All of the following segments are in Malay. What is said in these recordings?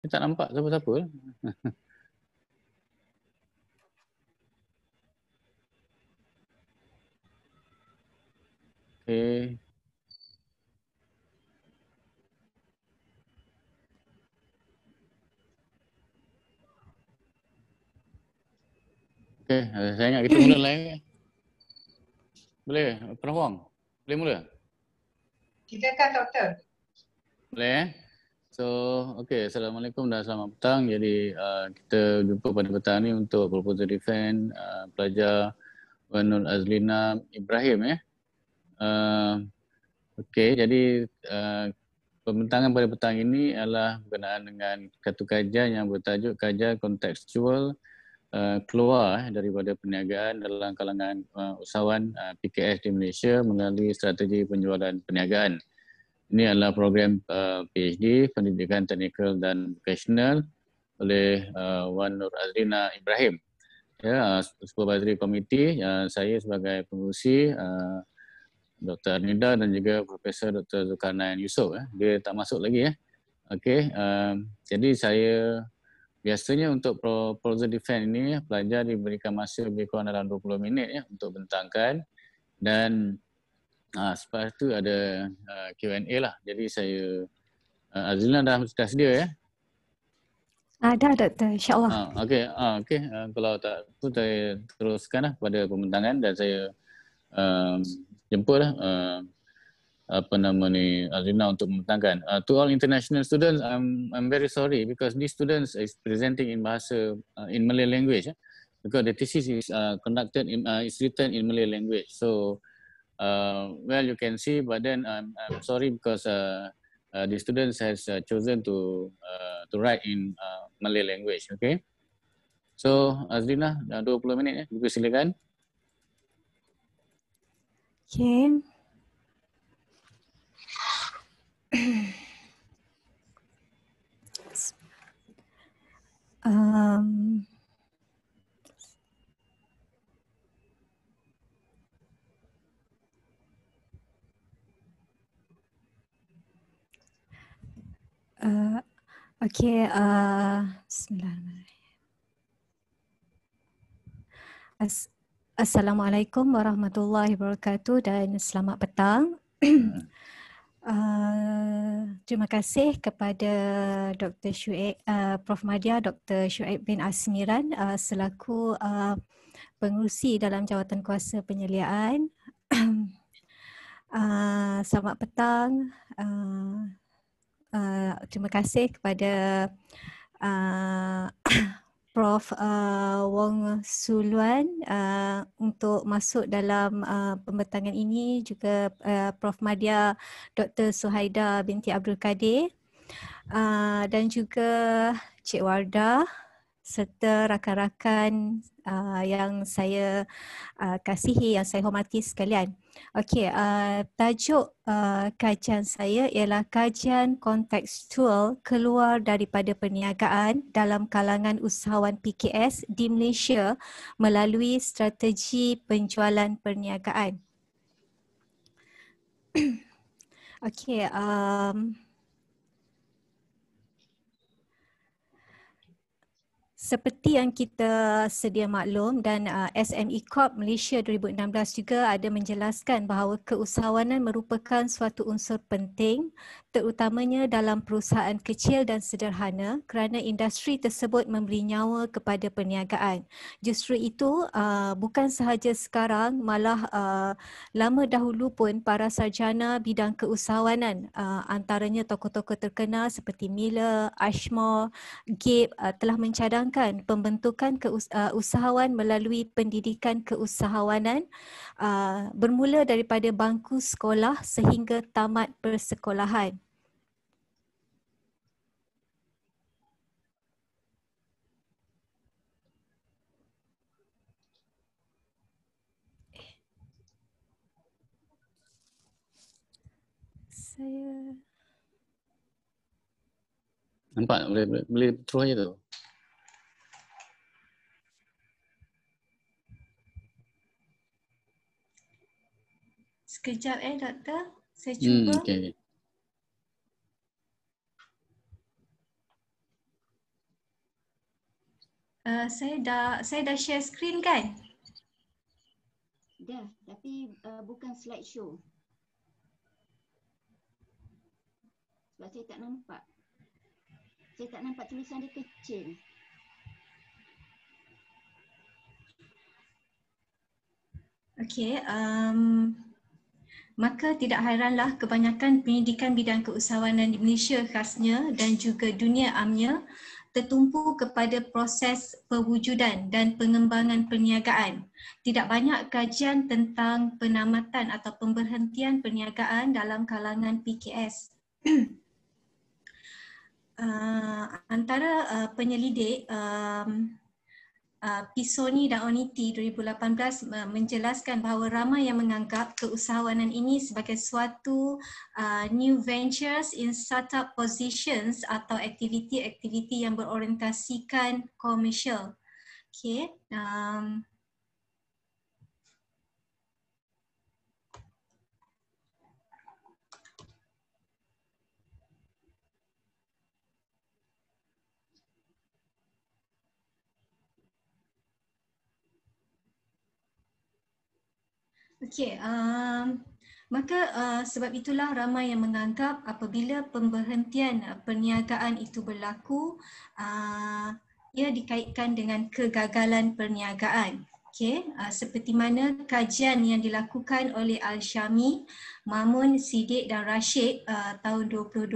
Saya tak nampak siapa-siapa. Okey. Okey, saya ingat kita mula live. Boleh? Prof Wong? Boleh mula? Silakan doktor. Boleh So, okey, Assalamualaikum dan selamat petang. Jadi kita jumpa pada petang ni untuk proposal defense pelajar Nur Azlina Ibrahim Okey, jadi pembentangan pada petang ini adalah berkenaan dengan satu kajian yang bertajuk kajian kontekstual keluar daripada perniagaan dalam kalangan usahawan PKS di Malaysia melalui strategi penjualan perniagaan. Ini adalah program PhD Pendidikan Teknikal dan Vocational oleh Wan Nur Azlina Ibrahim. Ya, Supervisory Committee, saya sebagai pengurusi, Dr. Nida dan juga Profesor Dr. Zulkarnain Yusof. Dia tak masuk lagi. Okey, jadi saya biasanya untuk proposal defense ini pelajar diberikan masa lebih kurang dalam 20 minit untuk bentangkan dan selepas tu ada Q&A lah. Jadi saya Azlina dah sedia Dah doktor, insyaAllah. Okey. Kalau tak tu saya teruskan pada pembentangan dan saya jemputlah Azlina untuk membentangkan. To all international students, I'm very sorry because these students is presenting in bahasa in Malay language because the thesis is conducted in is written in Malay language. So well, you can see, but then I'm sorry because the students has chosen to write in Malay language. Okay. So Azlina, 20 minit juga silakan. Okay. Okay, Bismillahirrahmanirrahim. Assalamualaikum warahmatullahi wabarakatuh dan selamat petang. Terima kasih kepada Dr. Syuaib, Prof. Madya, Dr. Syuaib bin Asmiran selaku pengurusi dalam jawatan kuasa penyeliaan. Selamat petang. Terima kasih kepada Prof. Wong Su Luan untuk masuk dalam pembentangan ini, juga Prof. Madya Dr. Suhaida binti Abdul Kadir dan juga Cik Wardah serta rakan-rakan yang saya kasihi, yang saya hormati sekalian. Okey, tajuk kajian saya ialah kajian kontekstual keluar daripada perniagaan dalam kalangan usahawan PKS di Malaysia melalui strategi penjualan perniagaan. Okey, seperti yang kita sedia maklum dan SME Corp Malaysia 2016 juga ada menjelaskan bahawa keusahawanan merupakan suatu unsur penting terutamanya dalam perusahaan kecil dan sederhana kerana industri tersebut memberi nyawa kepada perniagaan. Justru itu bukan sahaja sekarang, malah lama dahulu pun para sarjana bidang keusahawanan antaranya tokoh-tokoh terkenal seperti Miller, Ashmore, Gabe telah mencadangkan pembentukan usahawan melalui pendidikan keusahawanan bermula daripada bangku sekolah sehingga tamat persekolahan. Saya nampak boleh terus aja tu. sekejap doktor, saya cuba. Okay. Saya dah share screen kan? Dah, tapi bukan slideshow. Sebab saya tak nampak. Saya tak nampak tulisan dia kecil. Okey, maka tidak hairanlah kebanyakan pendidikan bidang keusahawanan di Malaysia khasnya dan juga dunia amnya tertumpu kepada proses perwujudan dan pengembangan perniagaan. Tidak banyak kajian tentang penamatan atau pemberhentian perniagaan dalam kalangan PKS. Antara penyelidik Pisoni dan Oniti 2018 menjelaskan bahawa ramai yang menganggap keusahawanan ini sebagai suatu new ventures in startup positions atau aktiviti-aktiviti yang berorientasikan komersial. Okay. Okey, maka sebab itulah ramai yang menganggap apabila pemberhentian perniagaan itu berlaku, ia dikaitkan dengan kegagalan perniagaan. Okey, seperti mana kajian yang dilakukan oleh Al-Syami, Mamun, Siddiq dan Rashid tahun 2020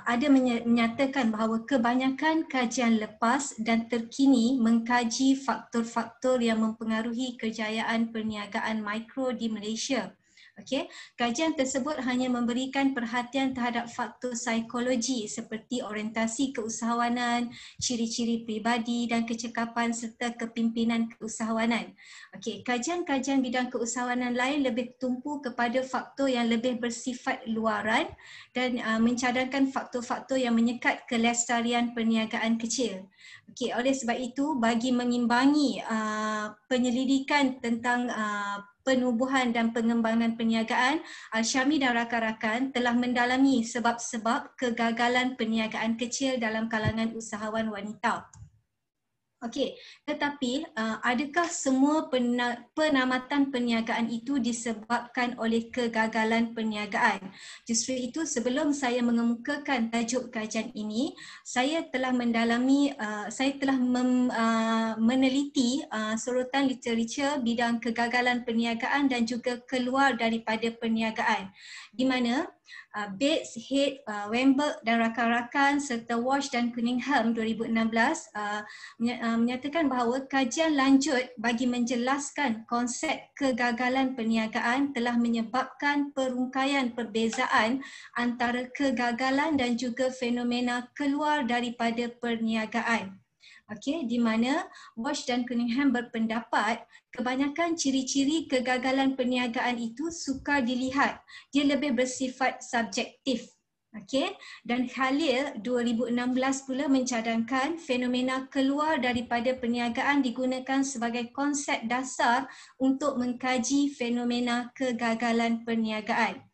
ada menyatakan bahawa kebanyakan kajian lepas dan terkini mengkaji faktor-faktor yang mempengaruhi kejayaan perniagaan mikro di Malaysia. Okey, kajian tersebut hanya memberikan perhatian terhadap faktor psikologi seperti orientasi keusahawanan, ciri-ciri peribadi dan kecekapan serta kepimpinan keusahawanan. Okey, kajian-kajian bidang keusahawanan lain lebih tumpu kepada faktor yang lebih bersifat luaran dan mencadangkan faktor-faktor yang menyekat kelestarian perniagaan kecil. Okey, oleh sebab itu bagi mengimbangi penyelidikan tentang penubuhan dan pengembangan perniagaan, Al-Syami dan rakan-rakan telah mendalami sebab-sebab kegagalan perniagaan kecil dalam kalangan usahawan wanita. Okey, tetapi adakah semua penamatan perniagaan itu disebabkan oleh kegagalan perniagaan? Justru itu sebelum saya mengemukakan tajuk kajian ini, saya telah mendalami, meneliti sorotan literatur bidang kegagalan perniagaan dan juga keluar daripada perniagaan, di mana Bates, Head, Weinberg dan rakan-rakan serta Walsh dan Cunningham 2016 menyatakan bahawa kajian lanjut bagi menjelaskan konsep kegagalan perniagaan telah menyebabkan perungkaian perbezaan antara kegagalan dan juga fenomena keluar daripada perniagaan. Okey, di mana Walsh dan Cunningham berpendapat kebanyakan ciri-ciri kegagalan perniagaan itu sukar dilihat. Dia lebih bersifat subjektif. Okey, dan Khalil 2016 pula mencadangkan fenomena keluar daripada perniagaan digunakan sebagai konsep dasar untuk mengkaji fenomena kegagalan perniagaan.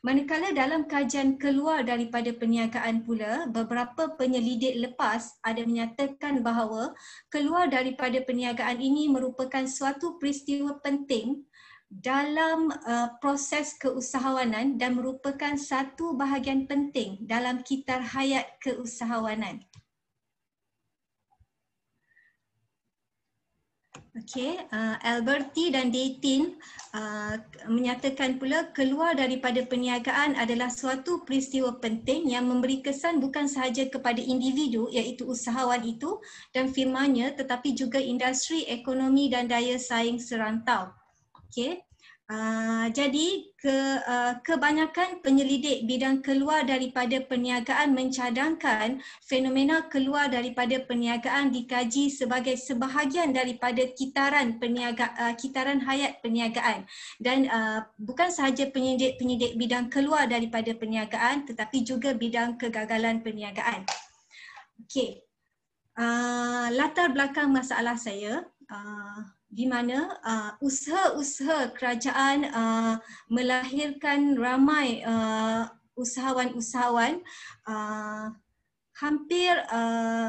Manakala dalam kajian keluar daripada perniagaan pula, beberapa penyelidik lepas ada menyatakan bahawa keluar daripada perniagaan ini merupakan suatu peristiwa penting dalam proses keusahawanan dan merupakan satu bahagian penting dalam kitar hayat keusahawanan. Okey, Alberti dan Daytin menyatakan pula keluar daripada perniagaan adalah suatu peristiwa penting yang memberi kesan bukan sahaja kepada individu iaitu usahawan itu dan firmanya tetapi juga industri, ekonomi dan daya saing serantau. Okey. Jadi kebanyakan penyelidik bidang keluar daripada perniagaan mencadangkan fenomena keluar daripada perniagaan dikaji sebagai sebahagian daripada kitaran hayat perniagaan dan bukan sahaja penyidik bidang keluar daripada perniagaan tetapi juga bidang kegagalan perniagaan. Okey. Latar belakang masalah saya di mana usaha-usaha kerajaan melahirkan ramai usahawan-usahawan hampir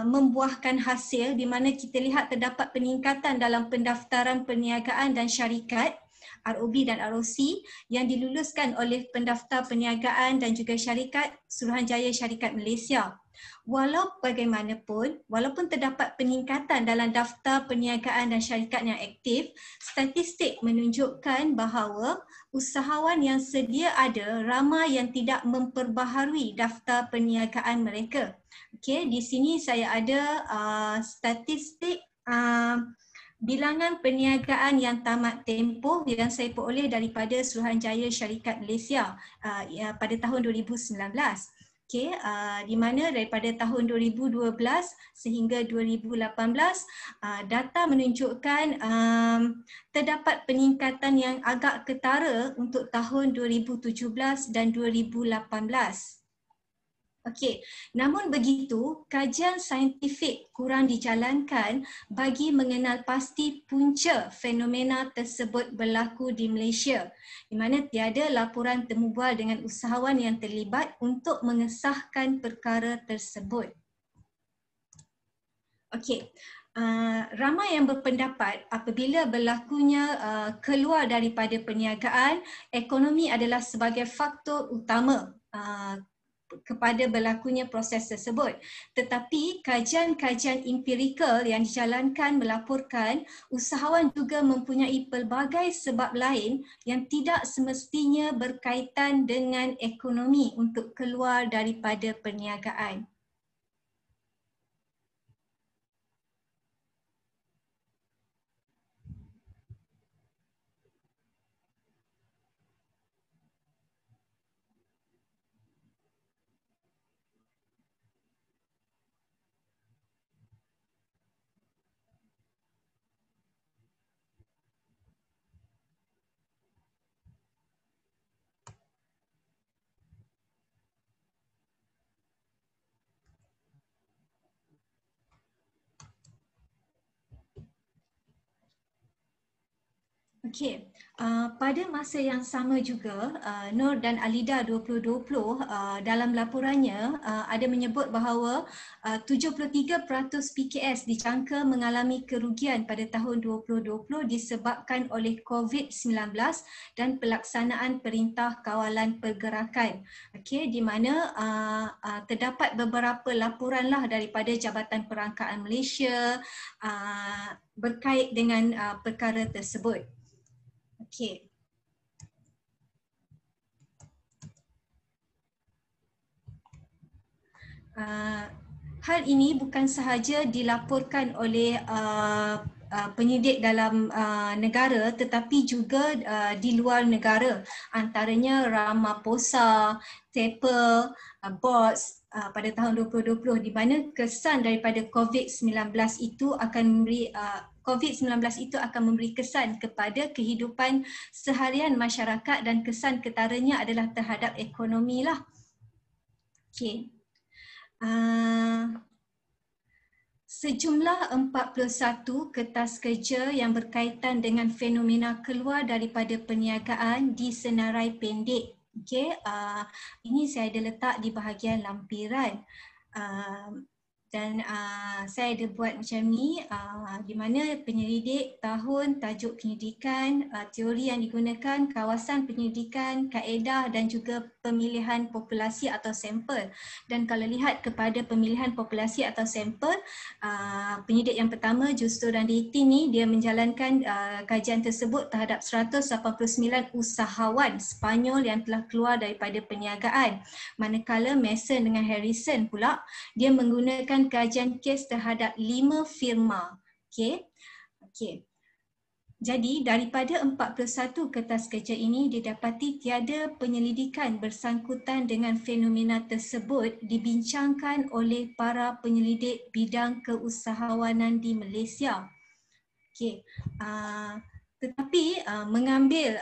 membuahkan hasil di mana kita lihat terdapat peningkatan dalam pendaftaran perniagaan dan syarikat ROB dan ROC yang diluluskan oleh pendaftar perniagaan dan juga syarikat Suruhanjaya Syarikat Malaysia. Walau bagaimanapun, walaupun terdapat peningkatan dalam daftar perniagaan dan syarikat yang aktif, statistik menunjukkan bahawa usahawan yang sedia ada ramai yang tidak memperbaharui daftar perniagaan mereka. Okey, di sini saya ada statistik bilangan perniagaan yang tamat tempoh yang saya peroleh daripada Suruhanjaya Syarikat Malaysia pada tahun 2019. Okey, di mana daripada tahun 2012 sehingga 2018 data menunjukkan terdapat peningkatan yang agak ketara untuk tahun 2017 dan 2018. Okey, namun begitu, kajian saintifik kurang dijalankan bagi mengenal pasti punca fenomena tersebut berlaku di Malaysia, di mana tiada laporan temu bual dengan usahawan yang terlibat untuk mengesahkan perkara tersebut. Okey, ramai yang berpendapat apabila berlakunya keluar daripada perniagaan, ekonomi adalah sebagai faktor utama kepada berlakunya proses tersebut. Tetapi kajian-kajian empirikal yang dijalankan melaporkan usahawan juga mempunyai pelbagai sebab lain yang tidak semestinya berkaitan dengan ekonomi untuk keluar daripada perniagaan. Okey, pada masa yang sama juga, Nur dan Alida 2020 dalam laporannya ada menyebut bahawa 73% PKS dijangka mengalami kerugian pada tahun 2020 disebabkan oleh COVID-19 dan pelaksanaan Perintah Kawalan Pergerakan. Okey, di mana terdapat beberapa laporanlah daripada Jabatan Perangkaan Malaysia berkait dengan perkara tersebut. Okey. Hal ini bukan sahaja dilaporkan oleh penyidik dalam negara tetapi juga di luar negara, antaranya Ramaphosa, Taper, Bots pada tahun 2020, di mana kesan daripada COVID-19 itu akan memberi kesan kepada kehidupan seharian masyarakat dan kesan ketaranya adalah terhadap ekonomi lah. Okey. Sejumlah 41 kertas kerja yang berkaitan dengan fenomena keluar daripada perniagaan disenarai pendek. Okey, ini saya ada letak di bahagian lampiran. Dan saya ada buat macam ni, di mana penyelidik tahun, tajuk penyelidikan, teori yang digunakan, kawasan penyelidikan, kaedah dan juga pemilihan populasi atau sampel. Dan kalau lihat kepada pemilihan populasi atau sampel, penyidik yang pertama Justo dan Diti ni dia menjalankan kajian tersebut terhadap 189 usahawan Sepanyol yang telah keluar daripada perniagaan. Manakala Mason dengan Harrison pula dia menggunakan kajian kes terhadap 5 firma. Okey. Okey. Jadi daripada 41 kertas kerja ini didapati tiada penyelidikan bersangkutan dengan fenomena tersebut dibincangkan oleh para penyelidik bidang keusahawanan di Malaysia. Okey. Tetapi mengambil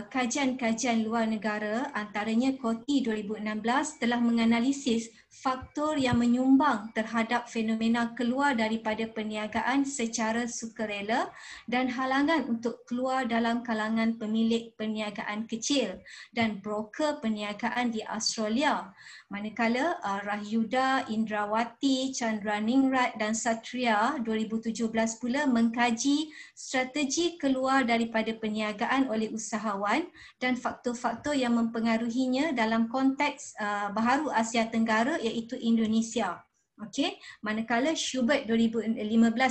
kajian-kajian luar negara, antaranya KOTI 2016 telah menganalisis faktor yang menyumbang terhadap fenomena keluar daripada perniagaan secara sukarela dan halangan untuk keluar dalam kalangan pemilik perniagaan kecil dan broker perniagaan di Australia. Manakala Rahyuda, Indrawati, Chandraningrat dan Satria 2017 pula mengkaji strategi keluar daripada perniagaan oleh usahawan dan faktor-faktor yang mempengaruhinya dalam konteks baharu Asia Tenggara iaitu Indonesia. Okey, manakala Schubert 2015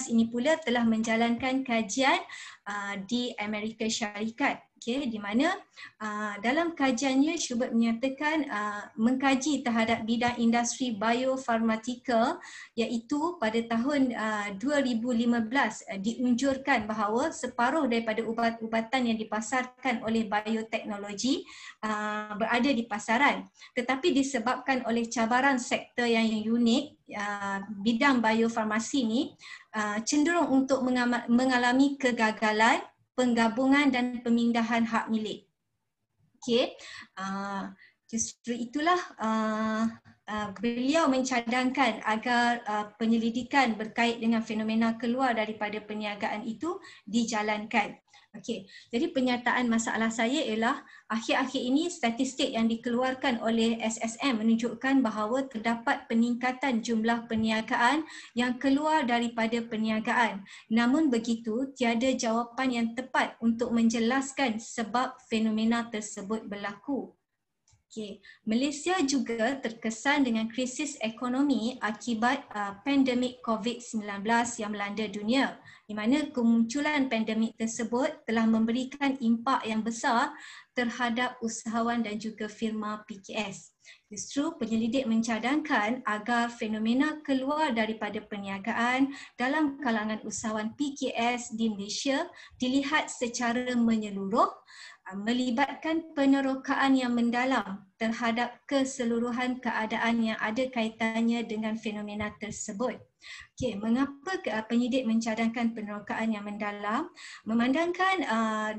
ini pula telah menjalankan kajian di Amerika Syarikat. Okey, di mana dalam kajiannya Schubert menyatakan mengkaji terhadap bidang industri biofarmatika iaitu pada tahun 2015 diunjurkan bahawa separuh daripada ubat-ubatan yang dipasarkan oleh bioteknologi berada di pasaran, tetapi disebabkan oleh cabaran sektor yang unik, bidang biofarmasi ini cenderung untuk mengalami kegagalan, penggabungan dan pemindahan hak milik. Okey, justru itulah beliau mencadangkan agar penyelidikan berkait dengan fenomena keluar daripada perniagaan itu dijalankan. Okey, jadi penyataan masalah saya ialah akhir-akhir ini statistik yang dikeluarkan oleh SSM menunjukkan bahawa terdapat peningkatan jumlah perniagaan yang keluar daripada perniagaan. Namun begitu, tiada jawapan yang tepat untuk menjelaskan sebab fenomena tersebut berlaku. Okay. Malaysia juga terkesan dengan krisis ekonomi akibat pandemik COVID-19 yang melanda dunia, di mana kemunculan pandemik tersebut telah memberikan impak yang besar terhadap usahawan dan juga firma PKS. Justru penyelidik mencadangkan agar fenomena keluar daripada perniagaan dalam kalangan usahawan PKS di Malaysia dilihat secara menyeluruh, melibatkan penerokaan yang mendalam terhadap keseluruhan keadaan yang ada kaitannya dengan fenomena tersebut. Okey, mengapa penyidik mencadangkan penerokaan yang mendalam? Memandangkan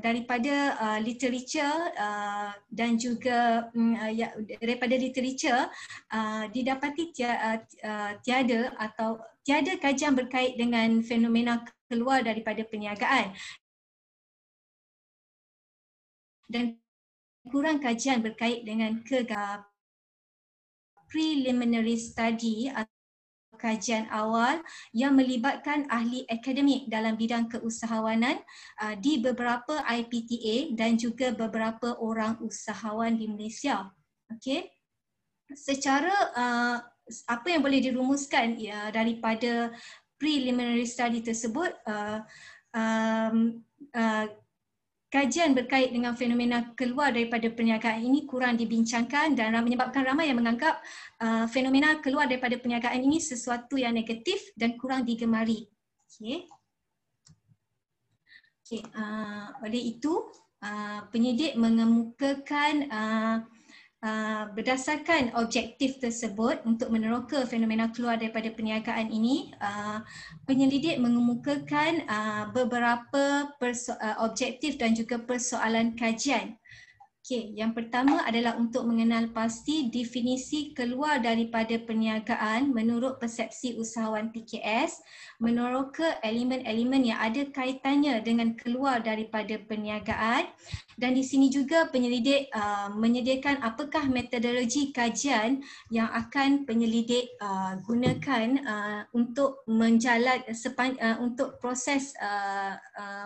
daripada literature dan juga daripada literature didapati tiada kajian berkait dengan fenomena keluar daripada perniagaan dan kurang kajian berkait dengan preliminary study atau kajian awal yang melibatkan ahli akademik dalam bidang keusahawanan di beberapa IPTA dan juga beberapa orang usahawan di Malaysia. Okey. Secara apa yang boleh dirumuskan daripada preliminary study tersebut, kajian berkait dengan fenomena keluar daripada perniagaan ini kurang dibincangkan dan menyebabkan ramai yang menganggap fenomena keluar daripada perniagaan ini sesuatu yang negatif dan kurang digemari. Okey. Okey, oleh itu penyidik mengemukakan berdasarkan objektif tersebut untuk meneroka fenomena keluar daripada perniagaan ini, penyelidik mengemukakan beberapa objektif dan juga persoalan kajian. Okey, yang pertama adalah untuk mengenal pasti definisi keluar daripada perniagaan menurut persepsi usahawan PKS, meneroka elemen-elemen yang ada kaitannya dengan keluar daripada perniagaan, dan di sini juga penyelidik menyediakan apakah metodologi kajian yang akan penyelidik gunakan untuk untuk proses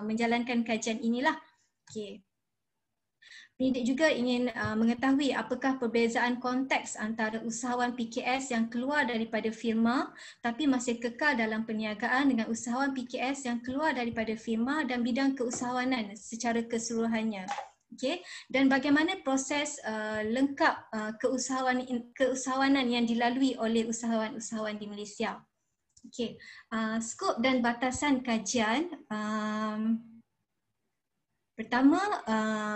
menjalankan kajian inilah. Okey. Penyidik juga ingin mengetahui apakah perbezaan konteks antara usahawan PKS yang keluar daripada firma tapi masih kekal dalam perniagaan dengan usahawan PKS yang keluar daripada firma dan bidang keusahawanan secara keseluruhannya. Okay. Dan bagaimana proses lengkap keusahawanan yang dilalui oleh usahawan-usahawan di Malaysia. Okay. Skop dan batasan kajian. Pertama,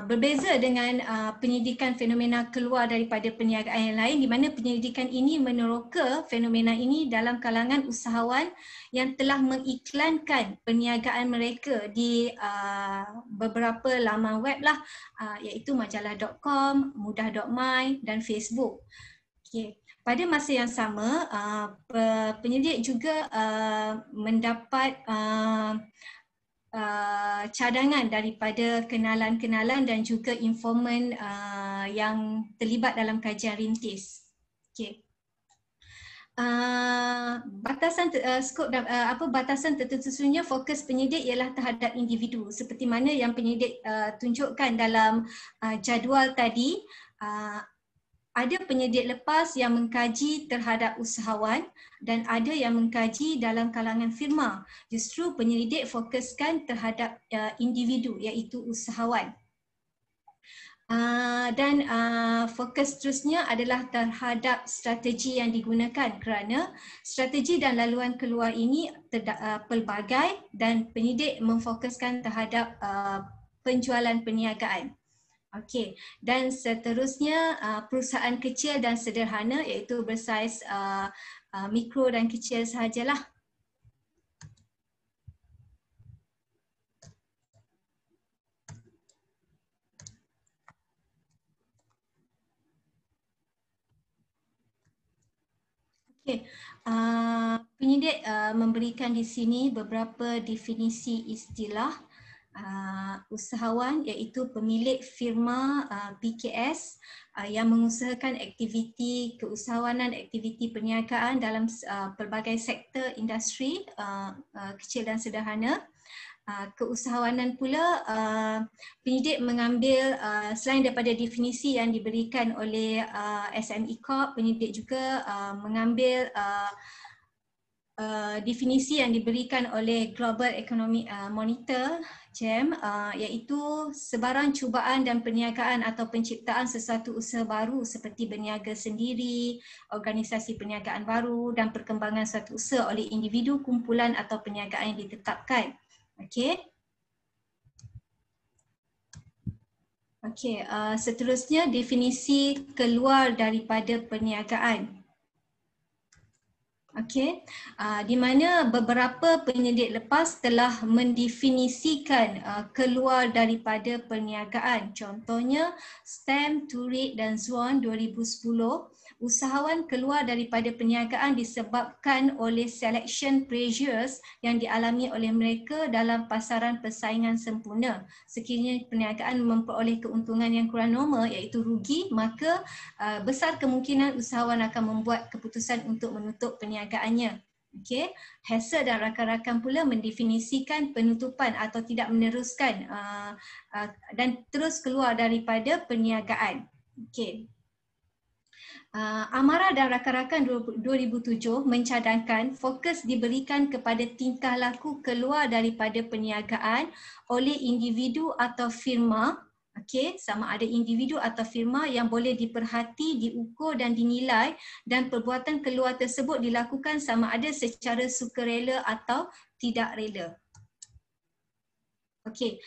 berbeza dengan penyelidikan fenomena keluar daripada perniagaan yang lain, di mana penyelidikan ini meneroka fenomena ini dalam kalangan usahawan yang telah mengiklankan perniagaan mereka di beberapa laman web lah, iaitu majalah.com, mudah.my dan Facebook. Okay. pada masa yang sama, penyelidik juga mendapat cadangan daripada kenalan-kenalan dan juga informan yang terlibat dalam kajian rintis. Okey. Batasan skop dan batasan tertentunya fokus penyidik ialah terhadap individu seperti mana yang penyidik tunjukkan dalam jadual tadi. Ada penyidik lepas yang mengkaji terhadap usahawan dan ada yang mengkaji dalam kalangan firma. Justru penyelidik fokuskan terhadap individu iaitu usahawan. Dan fokus terusnya adalah terhadap strategi yang digunakan kerana strategi dan laluan keluar ini pelbagai dan penyidik memfokuskan terhadap penjualan perniagaan. Okey, dan seterusnya perusahaan kecil dan sederhana iaitu bersaiz mikro dan kecil sahajalah. Okey, penyidik memberikan di sini beberapa definisi istilah. Usahawan iaitu pemilik firma PKS yang mengusahakan aktiviti keusahawanan, aktiviti perniagaan dalam pelbagai sektor industri kecil dan sederhana. Keusahawanan pula penyidik mengambil selain daripada definisi yang diberikan oleh SME Corp, penyidik juga mengambil definisi yang diberikan oleh Global Economic Monitor GEM, iaitu sebarang cubaan dan perniagaan atau penciptaan sesuatu usaha baru seperti berniaga sendiri, organisasi perniagaan baru dan perkembangan suatu usaha oleh individu, kumpulan atau perniagaan yang ditetapkan. Okey. Okey, seterusnya definisi keluar daripada perniagaan. Okey, di mana beberapa penyidik lepas telah mendefinisikan keluar daripada perniagaan. Contohnya Stem, Turik dan Zuan 2010, usahawan keluar daripada perniagaan disebabkan oleh selection pressures yang dialami oleh mereka dalam pasaran persaingan sempurna. Sekiranya perniagaan memperoleh keuntungan yang kurang normal iaitu rugi, maka besar kemungkinan usahawan akan membuat keputusan untuk menutup perniagaannya. Okey, Hesse dan rakan-rakan pula mendefinisikan penutupan atau tidak meneruskan dan terus keluar daripada perniagaan. Okey. Amara dan rakan-rakan 2007 mencadangkan fokus diberikan kepada tingkah laku keluar daripada perniagaan oleh individu atau firma. Okey, sama ada individu atau firma yang boleh diperhati, diukur dan dinilai, dan perbuatan keluar tersebut dilakukan sama ada secara sukarela atau tidak rela. Okey,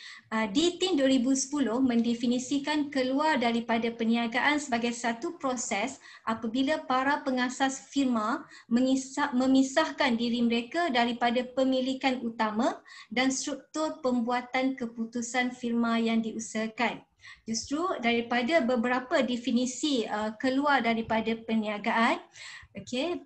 DITIN 2010 mendefinisikan keluar daripada perniagaan sebagai satu proses apabila para pengasas firma memisahkan diri mereka daripada pemilikan utama dan struktur pembuatan keputusan firma yang diusahakan. Justru daripada beberapa definisi keluar daripada perniagaan, okey,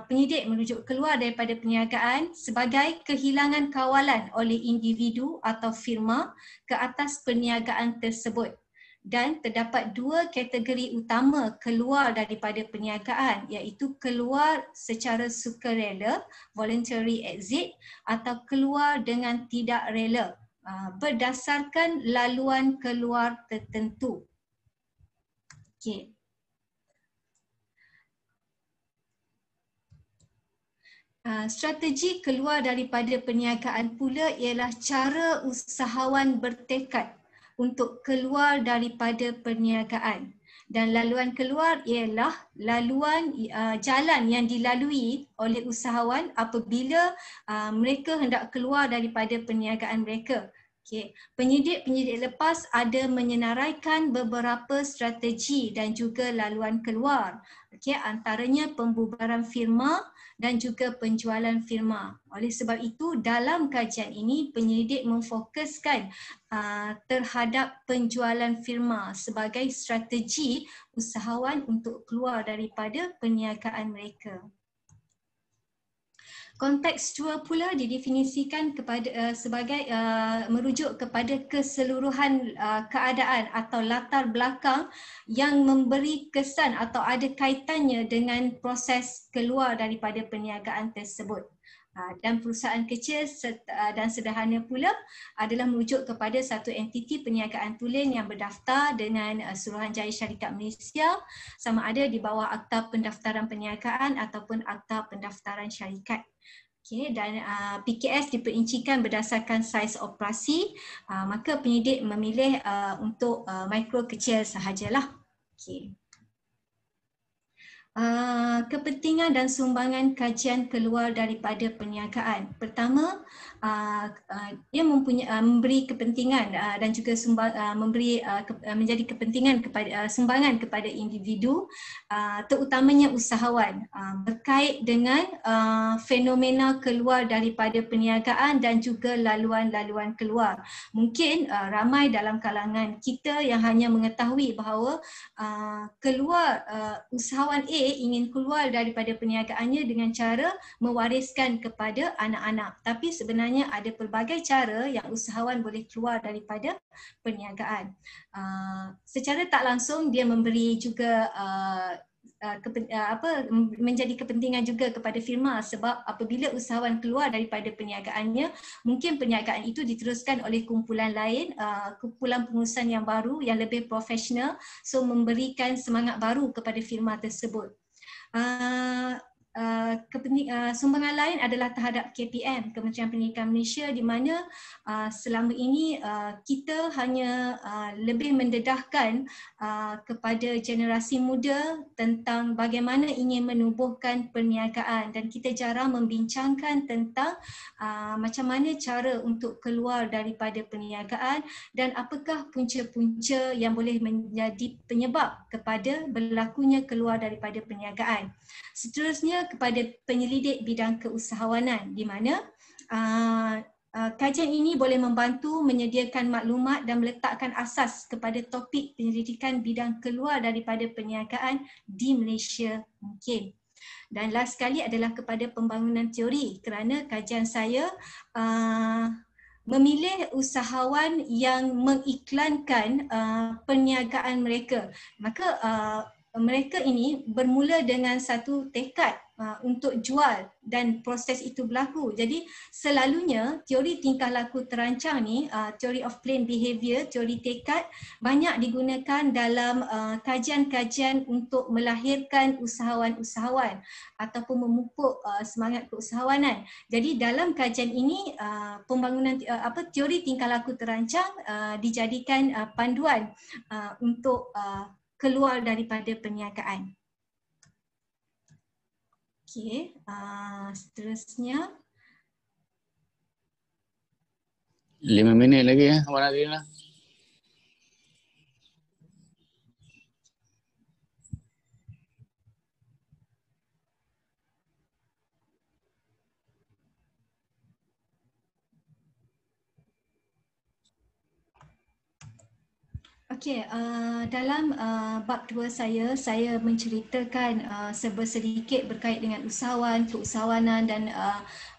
penyidik merujuk keluar daripada perniagaan sebagai kehilangan kawalan oleh individu atau firma ke atas perniagaan tersebut. Dan terdapat dua kategori utama keluar daripada perniagaan, iaitu keluar secara sukarela, voluntary exit, atau keluar dengan tidak rela, berdasarkan laluan keluar tertentu. Okey. Strategi keluar daripada perniagaan pula ialah cara usahawan bertekad untuk keluar daripada perniagaan, dan laluan keluar ialah laluan jalan yang dilalui oleh usahawan apabila mereka hendak keluar daripada perniagaan mereka. Okay. Penyidik lepas ada menyenaraikan beberapa strategi dan juga laluan keluar. Okay. Antaranya pembubaran firma dan juga penjualan firma. Oleh sebab itu, dalam kajian ini penyidik memfokuskan terhadap penjualan firma sebagai strategi usahawan untuk keluar daripada perniagaan mereka. Kontekstual pula didefinisikan kepada sebagai merujuk kepada keseluruhan keadaan atau latar belakang yang memberi kesan atau ada kaitannya dengan proses keluar daripada perniagaan tersebut. Dan perusahaan kecil dan sederhana pula adalah merujuk kepada satu entiti perniagaan tulen yang berdaftar dengan Suruhanjaya Syarikat Malaysia, sama ada di bawah Akta Pendaftaran Perniagaan ataupun Akta Pendaftaran Syarikat. Okay, dan PKS diperincikan berdasarkan saiz operasi, maka penyidik memilih untuk mikro kecil sahajalah. Okay. Kepentingan dan sumbangan kajian keluar daripada perniagaan. Pertama, ia memberi kepentingan dan juga menjadi kepentingan kepada sumbangan kepada individu, terutamanya usahawan, berkait dengan fenomena keluar daripada perniagaan dan juga laluan-laluan keluar. Mungkin ramai dalam kalangan kita yang hanya mengetahui bahawa usahawan A ingin keluar daripada perniagaannya dengan cara mewariskan kepada anak-anak. Tapi sebenarnya ada pelbagai cara yang usahawan boleh keluar daripada perniagaan. Secara tak langsung dia memberi juga menjadi kepentingan juga kepada firma, sebab apabila usahawan keluar daripada perniagaannya, mungkin perniagaan itu diteruskan oleh kumpulan lain, kumpulan pengurusan yang baru yang lebih profesional, so memberikan semangat baru kepada firma tersebut. Sumbangan lain adalah terhadap KPM, Kementerian Pendidikan Malaysia, di mana selama ini kita hanya lebih mendedahkan kepada generasi muda tentang bagaimana ingin menubuhkan perniagaan, dan kita jarang membincangkan tentang macam mana cara untuk keluar daripada perniagaan dan apakah punca-punca yang boleh menjadi penyebab kepada berlakunya keluar daripada perniagaan. Seterusnya kepada penyelidik bidang keusahawanan, di mana kajian ini boleh membantu menyediakan maklumat dan meletakkan asas kepada topik penyelidikan bidang keluar daripada perniagaan di Malaysia mungkin. Dan last sekali adalah kepada pembangunan teori, kerana kajian saya memilih usahawan yang mengiklankan perniagaan mereka. Maka mereka ini bermula dengan satu tekad untuk jual dan proses itu berlaku. Jadi selalunya teori tingkah laku terancang ni, theory of plain behavior, teori tekad, banyak digunakan dalam kajian-kajian untuk melahirkan usahawan-usahawan ataupun memupuk semangat keusahawanan. Jadi dalam kajian ini pembangunan teori tingkah laku terancang dijadikan panduan untuk keluar daripada perniagaan. Okey, seterusnya. 5 minit lagi ya, Abang Nazrina. Okey, dalam bab 2 saya menceritakan sedikit berkait dengan usahawan, keusahawanan dan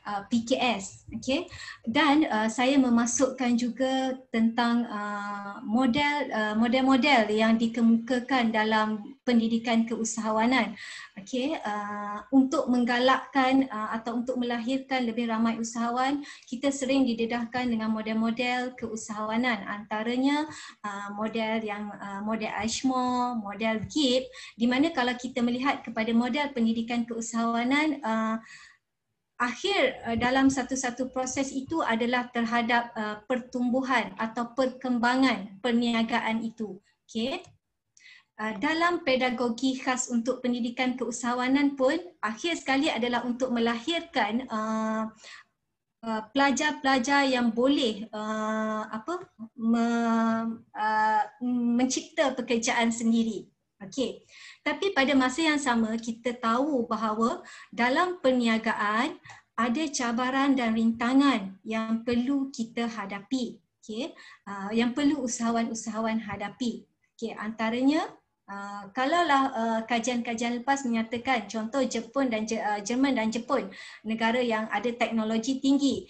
PKS. Okey. Dan saya memasukkan juga tentang model-model yang dikemukakan dalam pendidikan keusahawanan. Okey, untuk menggalakkan atau untuk melahirkan lebih ramai usahawan, kita sering didedahkan dengan model-model keusahawanan, antaranya model Ashmore, model Gibb, di mana kalau kita melihat kepada model pendidikan keusahawanan, akhir dalam satu-satu proses itu adalah terhadap pertumbuhan atau perkembangan perniagaan itu. Okey. Dalam pedagogi khas untuk pendidikan keusahawanan pun, akhir sekali adalah untuk melahirkan pelajar-pelajar yang boleh mencipta pekerjaan sendiri. Okey. Tapi pada masa yang sama kita tahu bahawa dalam perniagaan ada cabaran dan rintangan yang perlu kita hadapi. Okey. Yang perlu usahawan-usahawan hadapi. Okey, antaranya kalaulah kajian-kajian lepas menyatakan contoh Jepun dan Jerman dan Jepun, negara yang ada teknologi tinggi,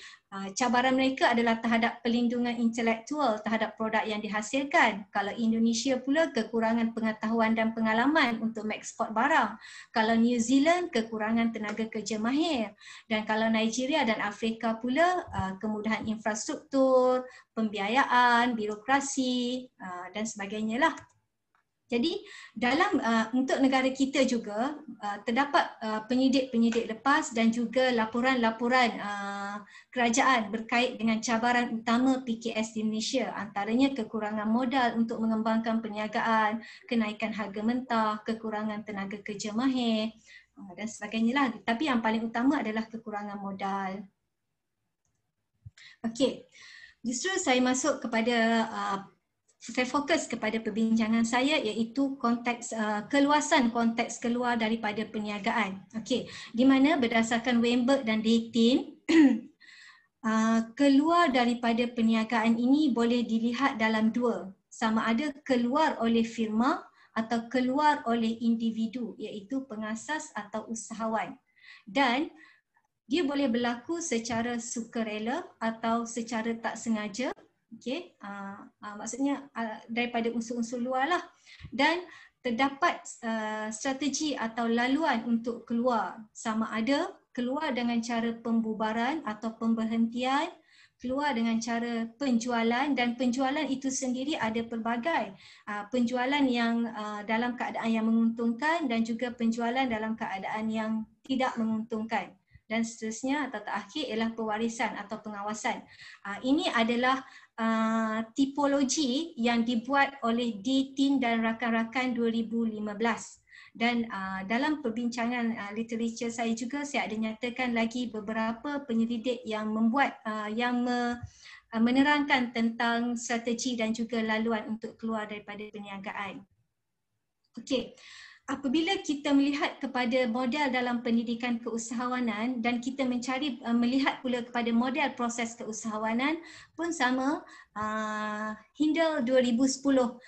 cabaran mereka adalah terhadap pelindungan intelektual terhadap produk yang dihasilkan. Kalau Indonesia pula kekurangan pengetahuan dan pengalaman untuk mengeksport barang. Kalau New Zealand kekurangan tenaga kerja mahir. Dan kalau Nigeria dan Afrika pula kemudahan infrastruktur, pembiayaan, birokrasi dan sebagainya lah. Jadi dalam untuk negara kita juga terdapat penyidik-penyidik lepas dan juga laporan-laporan kerajaan berkait dengan cabaran utama PKS di Malaysia, antaranya kekurangan modal untuk mengembangkan perniagaan, kenaikan harga mentah, kekurangan tenaga kerja mahir dan sebagainya lah. Tapi yang paling utama adalah kekurangan modal. Okey, justru saya masuk kepada saya fokus kepada perbincangan saya iaitu konteks keluasan konteks keluar daripada perniagaan. Okey, di mana berdasarkan Weinberg dan Dayton keluar daripada perniagaan ini boleh dilihat dalam dua, sama ada keluar oleh firma atau keluar oleh individu iaitu pengasas atau usahawan, dan dia boleh berlaku secara sukarela atau secara tak sengaja. Okey, maksudnya daripada unsur-unsur luar lah, dan terdapat strategi atau laluan untuk keluar, sama ada keluar dengan cara pembubaran atau pemberhentian, keluar dengan cara penjualan, dan penjualan itu sendiri ada pelbagai. Penjualan yang dalam keadaan yang menguntungkan dan juga penjualan dalam keadaan yang tidak menguntungkan. Dan seterusnya atau terakhir ialah pewarisan atau pengawasan. Ini adalah tipologi yang dibuat oleh Dayton dan rakan-rakan 2015. Dan dalam perbincangan literature saya juga saya ada nyatakan lagi beberapa penyelidik yang membuat menerangkan tentang strategi dan juga laluan untuk keluar daripada perniagaan. Okey. Apabila kita melihat kepada model dalam pendidikan keusahawanan dan kita mencari melihat pula kepada model proses keusahawanan pun sama, Hindle 2010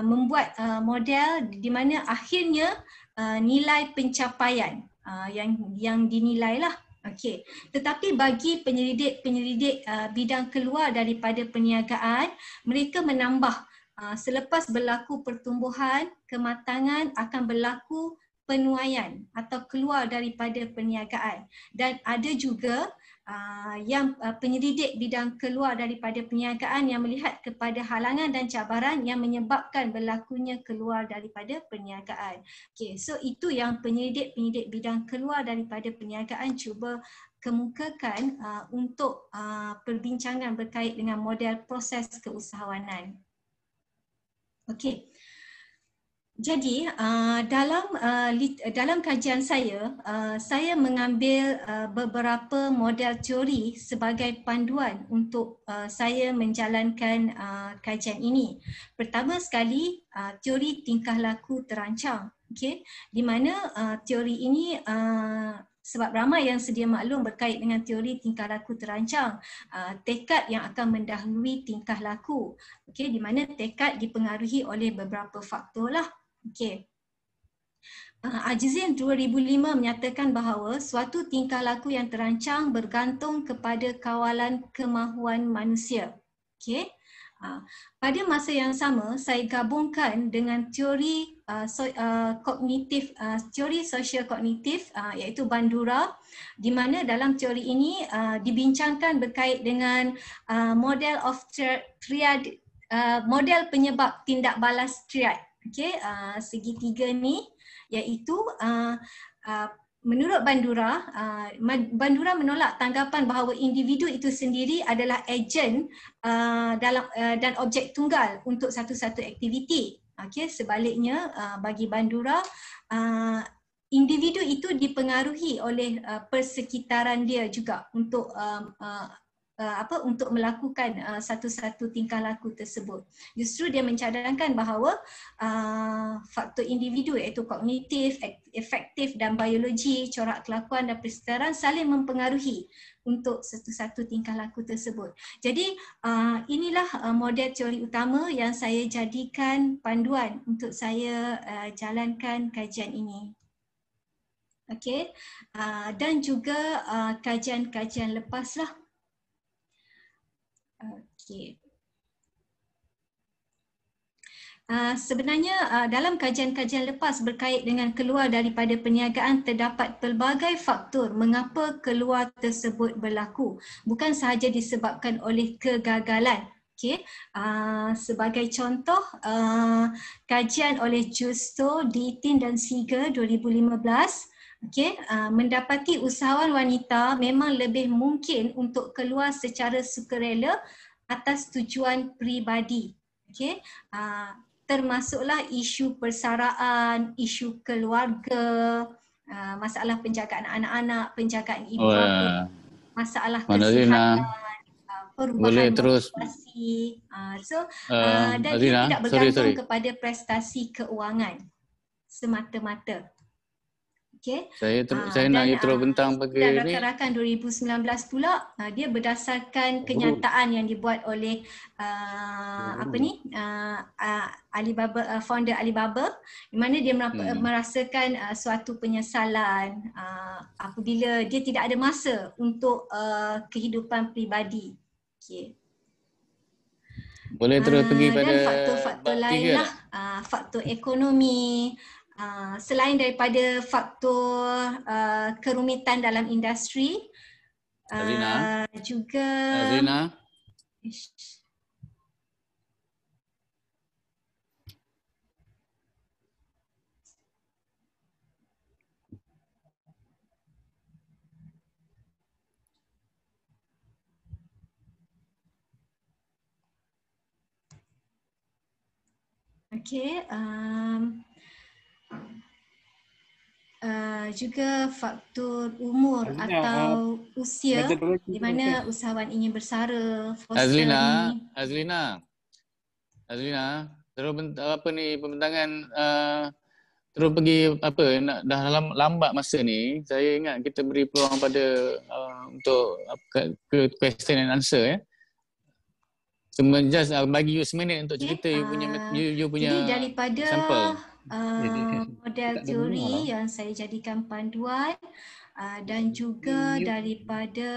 membuat model di mana akhirnya nilai pencapaian yang dinilailah. Okey, tetapi bagi penyelidik bidang keluar daripada perniagaan, mereka menambah selepas berlaku pertumbuhan, kematangan akan berlaku penuaian atau keluar daripada perniagaan. Dan ada juga yang penyelidik bidang keluar daripada perniagaan yang melihat kepada halangan dan cabaran yang menyebabkan berlakunya keluar daripada perniagaan. Okay, so itu yang penyelidik bidang keluar daripada perniagaan cuba kemukakan untuk perbincangan berkait dengan model proses keusahawanan. Okey. Jadi dalam kajian saya mengambil beberapa model teori sebagai panduan untuk saya menjalankan kajian ini. Pertama sekali, teori tingkah laku terancang. Okey, di mana teori ini sebab ramai yang sedia maklum berkait dengan teori tingkah laku terancang, tekad yang akan mendahului tingkah laku. Okey, di mana tekad dipengaruhi oleh beberapa faktor lah. Okey. Ajizin 2005 menyatakan bahawa suatu tingkah laku yang terancang bergantung kepada kawalan kemahuan manusia. Okey. Pada masa yang sama, saya gabungkan dengan teori kognitif, teori sosial kognitif iaitu Bandura, di mana dalam teori ini dibincangkan berkait dengan model of triad, model penyebab tindak balas triad. Okey, segitiga ni iaitu menurut Bandura, Bandura menolak tanggapan bahawa individu itu sendiri adalah ejen dan objek tunggal untuk satu-satu aktiviti. Okey, sebaliknya bagi Bandura, individu itu dipengaruhi oleh persekitaran dia juga untuk untuk melakukan satu-satu tingkah laku tersebut. Justru dia mencadangkan bahawa faktor individu iaitu kognitif, efektif dan biologi, corak kelakuan dan persekitaran saling mempengaruhi untuk satu-satu tingkah laku tersebut. Jadi inilah model teori utama yang saya jadikan panduan untuk saya jalankan kajian ini. Okey, dan juga kajian-kajian lepas lah. Okey. Sebenarnya dalam kajian-kajian lepas berkait dengan keluar daripada perniagaan terdapat pelbagai faktor mengapa keluar tersebut berlaku. Bukan sahaja disebabkan oleh kegagalan. Okay. Sebagai contoh, kajian oleh Justo, Deaton dan Seeger 2015 mendapati usahawan wanita memang lebih mungkin untuk keluar secara sukarela atas tujuan peribadi. Termasuklah isu persaraan, isu keluarga, masalah penjagaan anak-anak, penjagaan ibu bapa, masalah kesihatan, perubahan motivasi. Dan ia tidak bergantung kepada prestasi keuangan semata-mata. Okay. Saya nak intro bentang bagi dan ni. rakan-rakan 2019 pula dia berdasarkan kenyataan yang dibuat oleh Alibaba, founder Alibaba, di mana dia merasakan suatu penyesalan apabila dia tidak ada masa untuk kehidupan peribadi. Okay. Boleh terus pergi pada dan faktor-faktor lain lah, faktor ekonomi. Selain daripada faktor kerumitan dalam industri, juga Azrina. Okey, juga faktor umur atau usia di mana usahawan ingin bersara, Azlina, terus apa ni pembentangan terus pergi apa dah lambat masa ni. Saya ingat kita beri peluang pada untuk question and answer ya. Cuma just bagi you seminit untuk cerita you punya jadi daripada sampel. Model teori yang saya jadikan panduan dan juga daripada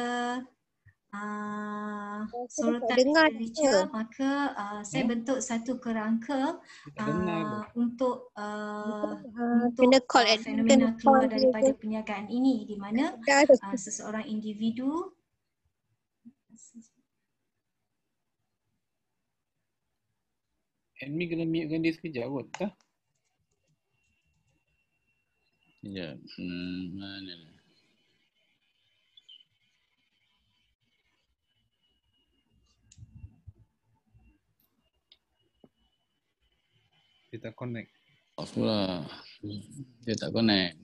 sorotan literature, maka saya bentuk satu kerangka untuk fenomena keluar daripada perniagaan ini, di mana seseorang individu admin kena mute dia sekejap kot, tak? Sekejap. Mana ni? Dia tak connect. Off pula. Dia tak connect.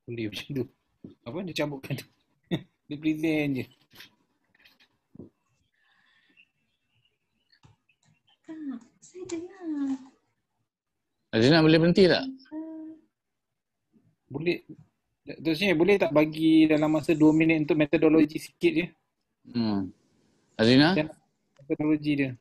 Boleh macam tu. Apa dia cabutkan tu? Dia present je. tak, saya dengar. Azrina boleh berhenti tak? Boleh. Terusnya boleh tak bagi dalam masa 2 minit untuk metodologi sikit je? Azrina? Metodologi dia.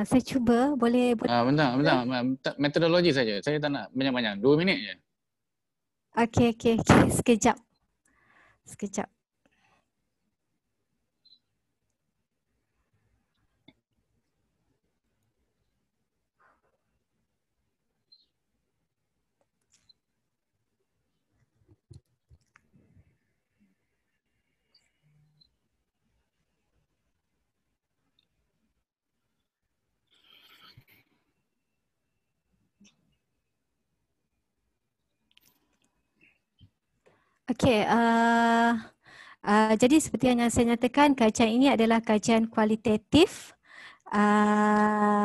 Saya cuba, boleh bentar. Metodologi saja. Saya tak nak banyak-banyak. 2 minit je. Okey. Sekejap. Okey, Jadi seperti yang saya nyatakan, kajian ini adalah kajian kualitatif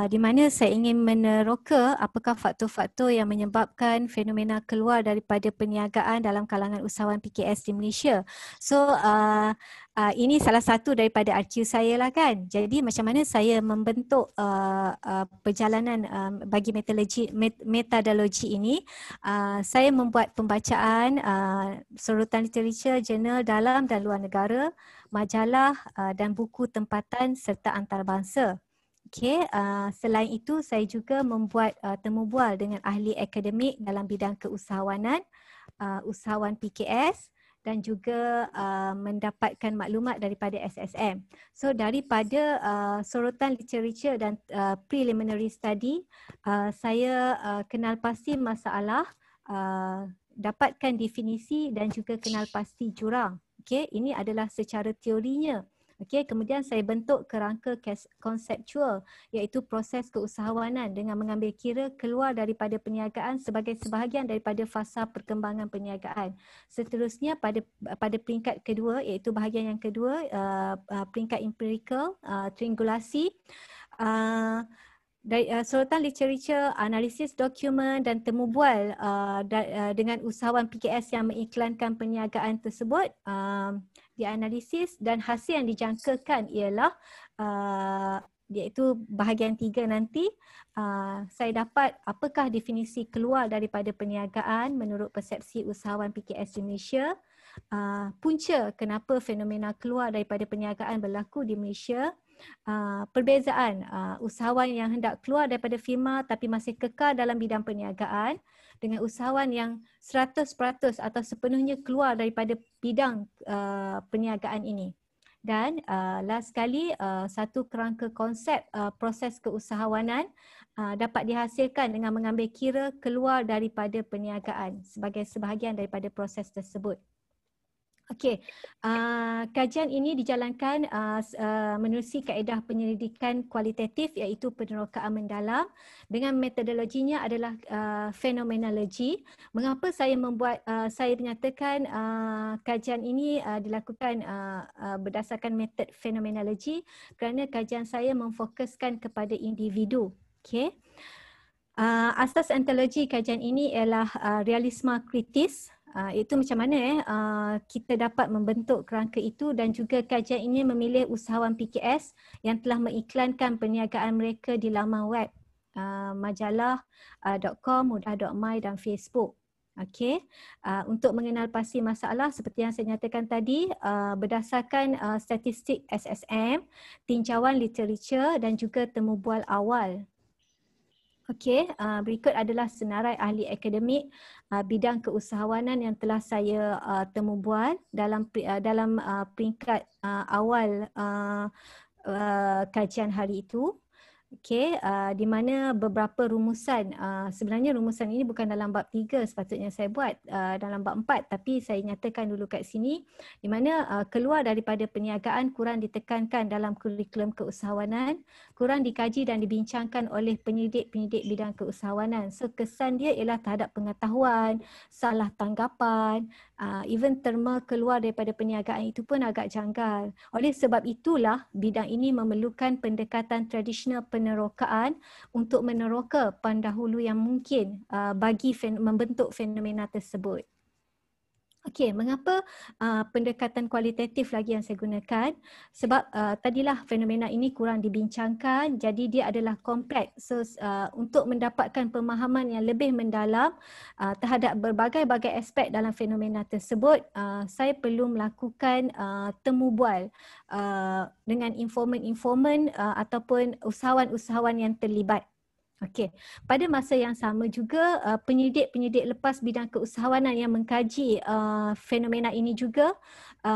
di mana saya ingin meneroka apakah faktor-faktor yang menyebabkan fenomena keluar daripada perniagaan dalam kalangan usahawan PKS di Malaysia. So ini salah satu daripada RQ saya lah kan. Jadi macam mana saya membentuk perjalanan bagi metodologi ini, saya membuat pembacaan sorotan literature, jurnal dalam dan luar negara, majalah dan buku tempatan serta antarabangsa. Okey, selain itu saya juga membuat temu bual dengan ahli akademik dalam bidang keusahawanan, usahawan PKS dan juga mendapatkan maklumat daripada SSM. So daripada sorotan literature dan preliminary study, saya kenal pasti masalah, dapatkan definisi dan juga kenal pasti jurang. Okey, ini adalah secara teorinya. Okey, kemudian saya bentuk kerangka konseptual iaitu proses keusahawanan dengan mengambil kira keluar daripada perniagaan sebagai sebahagian daripada fasa perkembangan perniagaan. Seterusnya pada peringkat kedua iaitu bahagian yang kedua, peringkat empirical, triangulasi, sorotan literature, analisis dokumen dan temu bual dengan usahawan PKS yang mengiklankan perniagaan tersebut, dianalisis dan hasil yang dijangkakan ialah iaitu bahagian 3 nanti, saya dapat apakah definisi keluar daripada perniagaan menurut persepsi usahawan PKS di Malaysia, punca kenapa fenomena keluar daripada perniagaan berlaku di Malaysia, perbezaan usahawan yang hendak keluar daripada firma tapi masih kekal dalam bidang perniagaan dengan usahawan yang 100% atau sepenuhnya keluar daripada bidang perniagaan ini. Dan last sekali, satu kerangka konsep proses keusahawanan dapat dihasilkan dengan mengambil kira keluar daripada perniagaan sebagai sebahagian daripada proses tersebut. Okey, kajian ini dijalankan menerusi kaedah penyelidikan kualitatif iaitu penerokaan mendalam dengan metodologinya adalah fenomenologi. Mengapa saya menyatakan kajian ini dilakukan berdasarkan metod fenomenologi? Kerana kajian saya memfokuskan kepada individu. Okey. Asas ontologi kajian ini ialah realisme kritis. Itu macam mana kita dapat membentuk kerangka itu, dan juga kajian ini memilih usahawan PKS yang telah mengiklankan perniagaan mereka di laman web, majalah .com, mudah.my dan Facebook. Okey, untuk mengenal pasti masalah seperti yang saya nyatakan tadi, berdasarkan statistik SSM, tinjauan literature dan juga temu bual awal. Okey, berikut adalah senarai ahli akademik bidang keusahawanan yang telah saya temu bual dalam peringkat awal kajian hari itu. Okey, di mana beberapa rumusan, sebenarnya rumusan ini bukan dalam bab 3 sepatutnya saya buat, dalam bab 4, tapi saya nyatakan dulu kat sini, di mana keluar daripada perniagaan kurang ditekankan dalam kurikulum keusahawanan, kurang dikaji dan dibincangkan oleh penyidik-penyidik bidang keusahawanan. So kesan dia ialah terhadap pengetahuan, salah tanggapan, even terma keluar daripada perniagaan itu pun agak janggal. Oleh sebab itulah bidang ini memerlukan pendekatan tradisional penerokaan untuk meneroka pendahulu yang mungkin bagi membentuk fenomena tersebut. Okey, mengapa pendekatan kualitatif lagi yang saya gunakan? Sebab tadilah fenomena ini kurang dibincangkan, jadi dia adalah kompleks. So untuk mendapatkan pemahaman yang lebih mendalam terhadap berbagai-bagai aspek dalam fenomena tersebut, saya perlu melakukan temu bual dengan informan-informan ataupun usahawan-usahawan yang terlibat. Okey, pada masa yang sama juga penyidik-penyidik lepas bidang keusahawanan yang mengkaji fenomena ini juga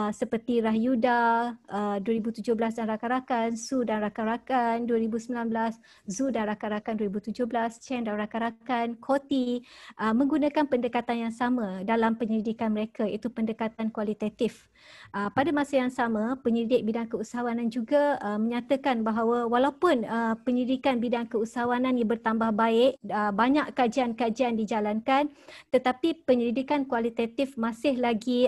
seperti Rahyuda 2017 dan rakan-rakan, Su dan rakan-rakan 2019, Zu dan rakan-rakan 2017, Chen dan rakan-rakan, Koti menggunakan pendekatan yang sama dalam penyelidikan mereka, iaitu pendekatan kualitatif. Pada masa yang sama, penyidik bidang keusahawanan juga menyatakan bahawa walaupun penyelidikan bidang keusahawanan ini bertambah baik, banyak kajian-kajian dijalankan, tetapi penyelidikan kualitatif masih lagi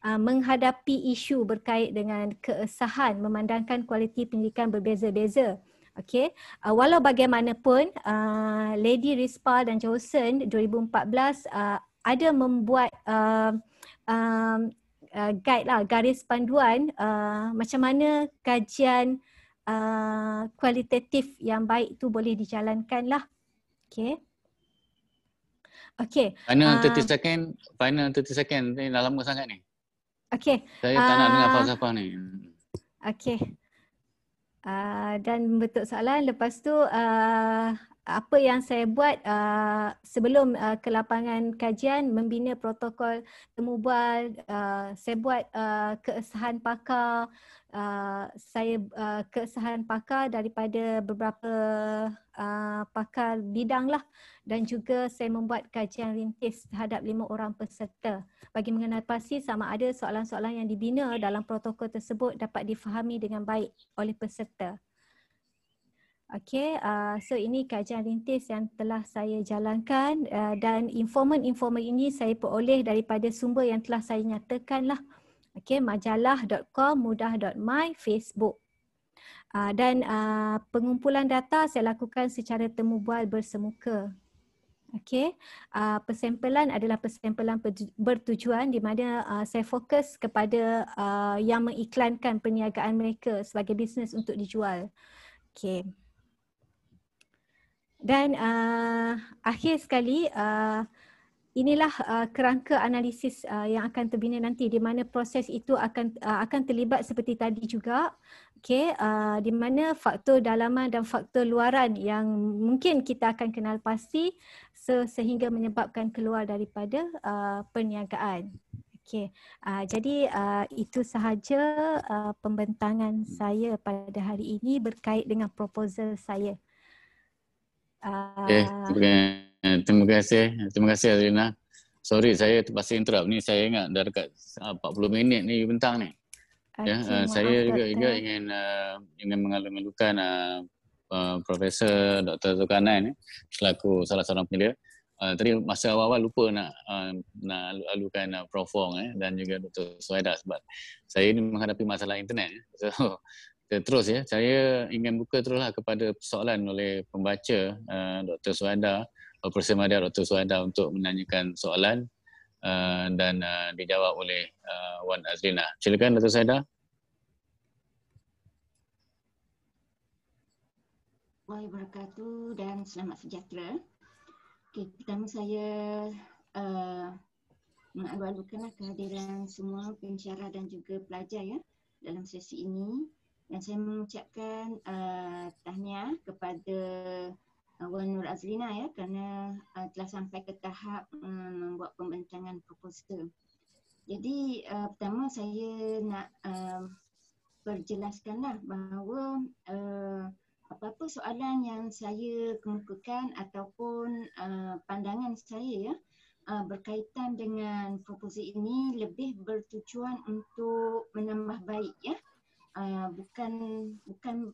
menghadapi isu berkait dengan keesahan memandangkan kualiti pendidikan berbeza-beza. Okey, walau bagaimanapun Lady Rispal dan Johnson 2014 ada membuat guide lah, garis panduan macam mana kajian kualitatif yang baik tu boleh dijalankan lah. Okey. Okey. Final 30 second ni dah lama sangat ni. Okey. Saya tak nak dengar falsafah ni. Okey. Dan bentuk soalan lepas tu apa yang saya buat sebelum ke lapangan kajian membina protokol temu bual, saya buat keesahan pakar, keesahan pakar daripada beberapa pakar bidang lah, dan juga saya membuat kajian rintis terhadap 5 orang peserta bagi mengenal pasti sama ada soalan-soalan yang dibina dalam protokol tersebut dapat difahami dengan baik oleh peserta. Okey, so ini kajian rintis yang telah saya jalankan dan informan-informan ini saya peroleh daripada sumber yang telah saya nyatakan lah. Okey, majalah.com, mudah.my, Facebook. Dan pengumpulan data saya lakukan secara temu bual bersemuka. Okey, persempelan adalah persempelan bertujuan di mana saya fokus kepada yang mengiklankan perniagaan mereka sebagai bisnes untuk dijual. Okey. Dan akhir sekali, inilah kerangka analisis yang akan terbina nanti, di mana proses itu akan terlibat seperti tadi juga. Okey, di mana faktor dalaman dan faktor luaran yang mungkin kita akan kenal pasti sehingga menyebabkan keluar daripada perniagaan. Okey, jadi itu sahaja pembentangan saya pada hari ini berkait dengan proposal saya. Terima kasih Azrina. Sorry saya terpaksa interrupt ni, saya ingat dah dekat 40 minit ni bentang ni. Ya, saya juga ingin mengalu-alukan Profesor Dr. Zulkarnain selaku salah seorang penyelia. Tadi masa awal-awal lupa nak alu-alukan Prof Wong dan juga Dr. Suhaida sebab saya ni menghadapi masalah internet. So terus ya, saya ingin buka teruslah kepada soalan oleh pembaca Dr. Suhaida, Profesor Madya Dr. Suhaida untuk menanyakan soalan dan dijawab oleh Wan Azrina. Silakan Dr. Suhaida. Waalaikumsalam wabarakatuh dan selamat sejahtera. Okay, pertama saya mengalu-alukanlah kehadiran semua pensyarah dan juga pelajar ya dalam sesi ini. Dan saya mengucapkan tahniah kepada Wan Nur Azrina ya kerana telah sampai ke tahap membuat pembentangan proposal. Jadi pertama saya nak perjelaskanlah bahawa apa-apa soalan yang saya kemukakan ataupun pandangan saya ya berkaitan dengan proposal ini lebih bertujuan untuk menambah baik ya. Bukan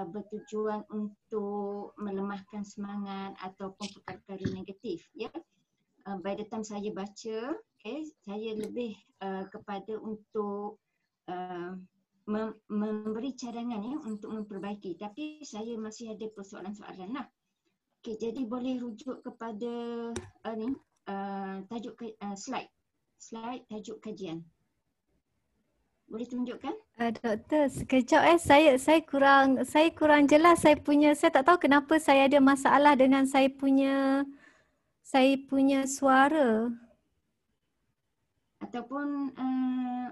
bertujuan untuk melemahkan semangat ataupun perkara-perkara negatif ya. By the time saya baca, saya lebih kepada untuk memberi cadangan ya untuk memperbaiki, tapi saya masih ada persoalan-soalan lah. Jadi boleh rujuk kepada tajuk slide tajuk kajian. Boleh tunjukkan? Doktor, sekejap saya kurang jelas saya tak tahu kenapa saya ada masalah dengan saya punya suara. Ataupun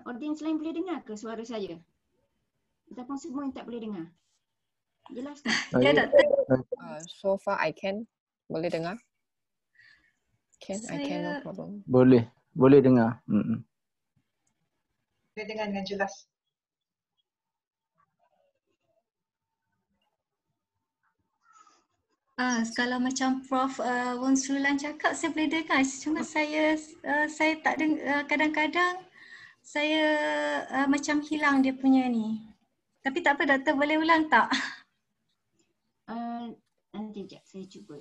audiens lain boleh dengar ke suara saya? Ataupun semua yang tak boleh dengar? Jelas tak? Ya, Doktor. So far I can. Boleh dengar? I can, no problem. Boleh dengar. Boleh dengar dengan jelas. Kalau macam Prof Wong Sulan cakap saya boleh dengar, cuma saya tak dengar, kadang-kadang saya macam hilang dia punya ni. Tapi tak apa, Doktor boleh ulang tak? Jejak saya cuba.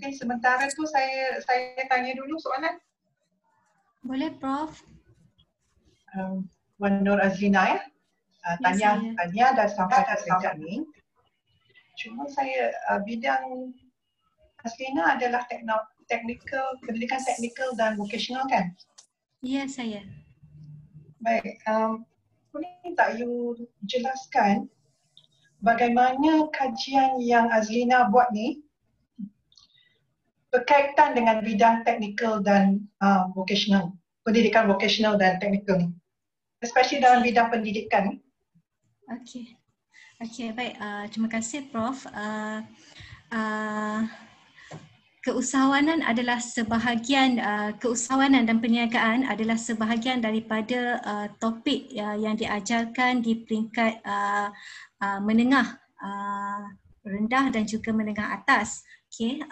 Okay, sementara tu saya tanya dulu soalan. Boleh, Prof. Wan Nur Azlina ya. Ya, Tanya dah sampai ke sejak ni. Cuma saya bidang Azlina adalah pendidikan teknikal dan vocational kan? Ya, saya. Baik, boleh tak you jelaskan bagaimana kajian yang Azlina buat ni berkaitan dengan bidang teknikal dan vocational, pendidikan vocational dan teknikal ni, especially dalam bidang pendidikan ni. Okey, baik. Terima kasih, Prof. Keusahawanan adalah sebahagian, keusahawanan dan perniagaan adalah sebahagian daripada topik yang diajarkan di peringkat menengah, rendah dan juga menengah atas. Okey.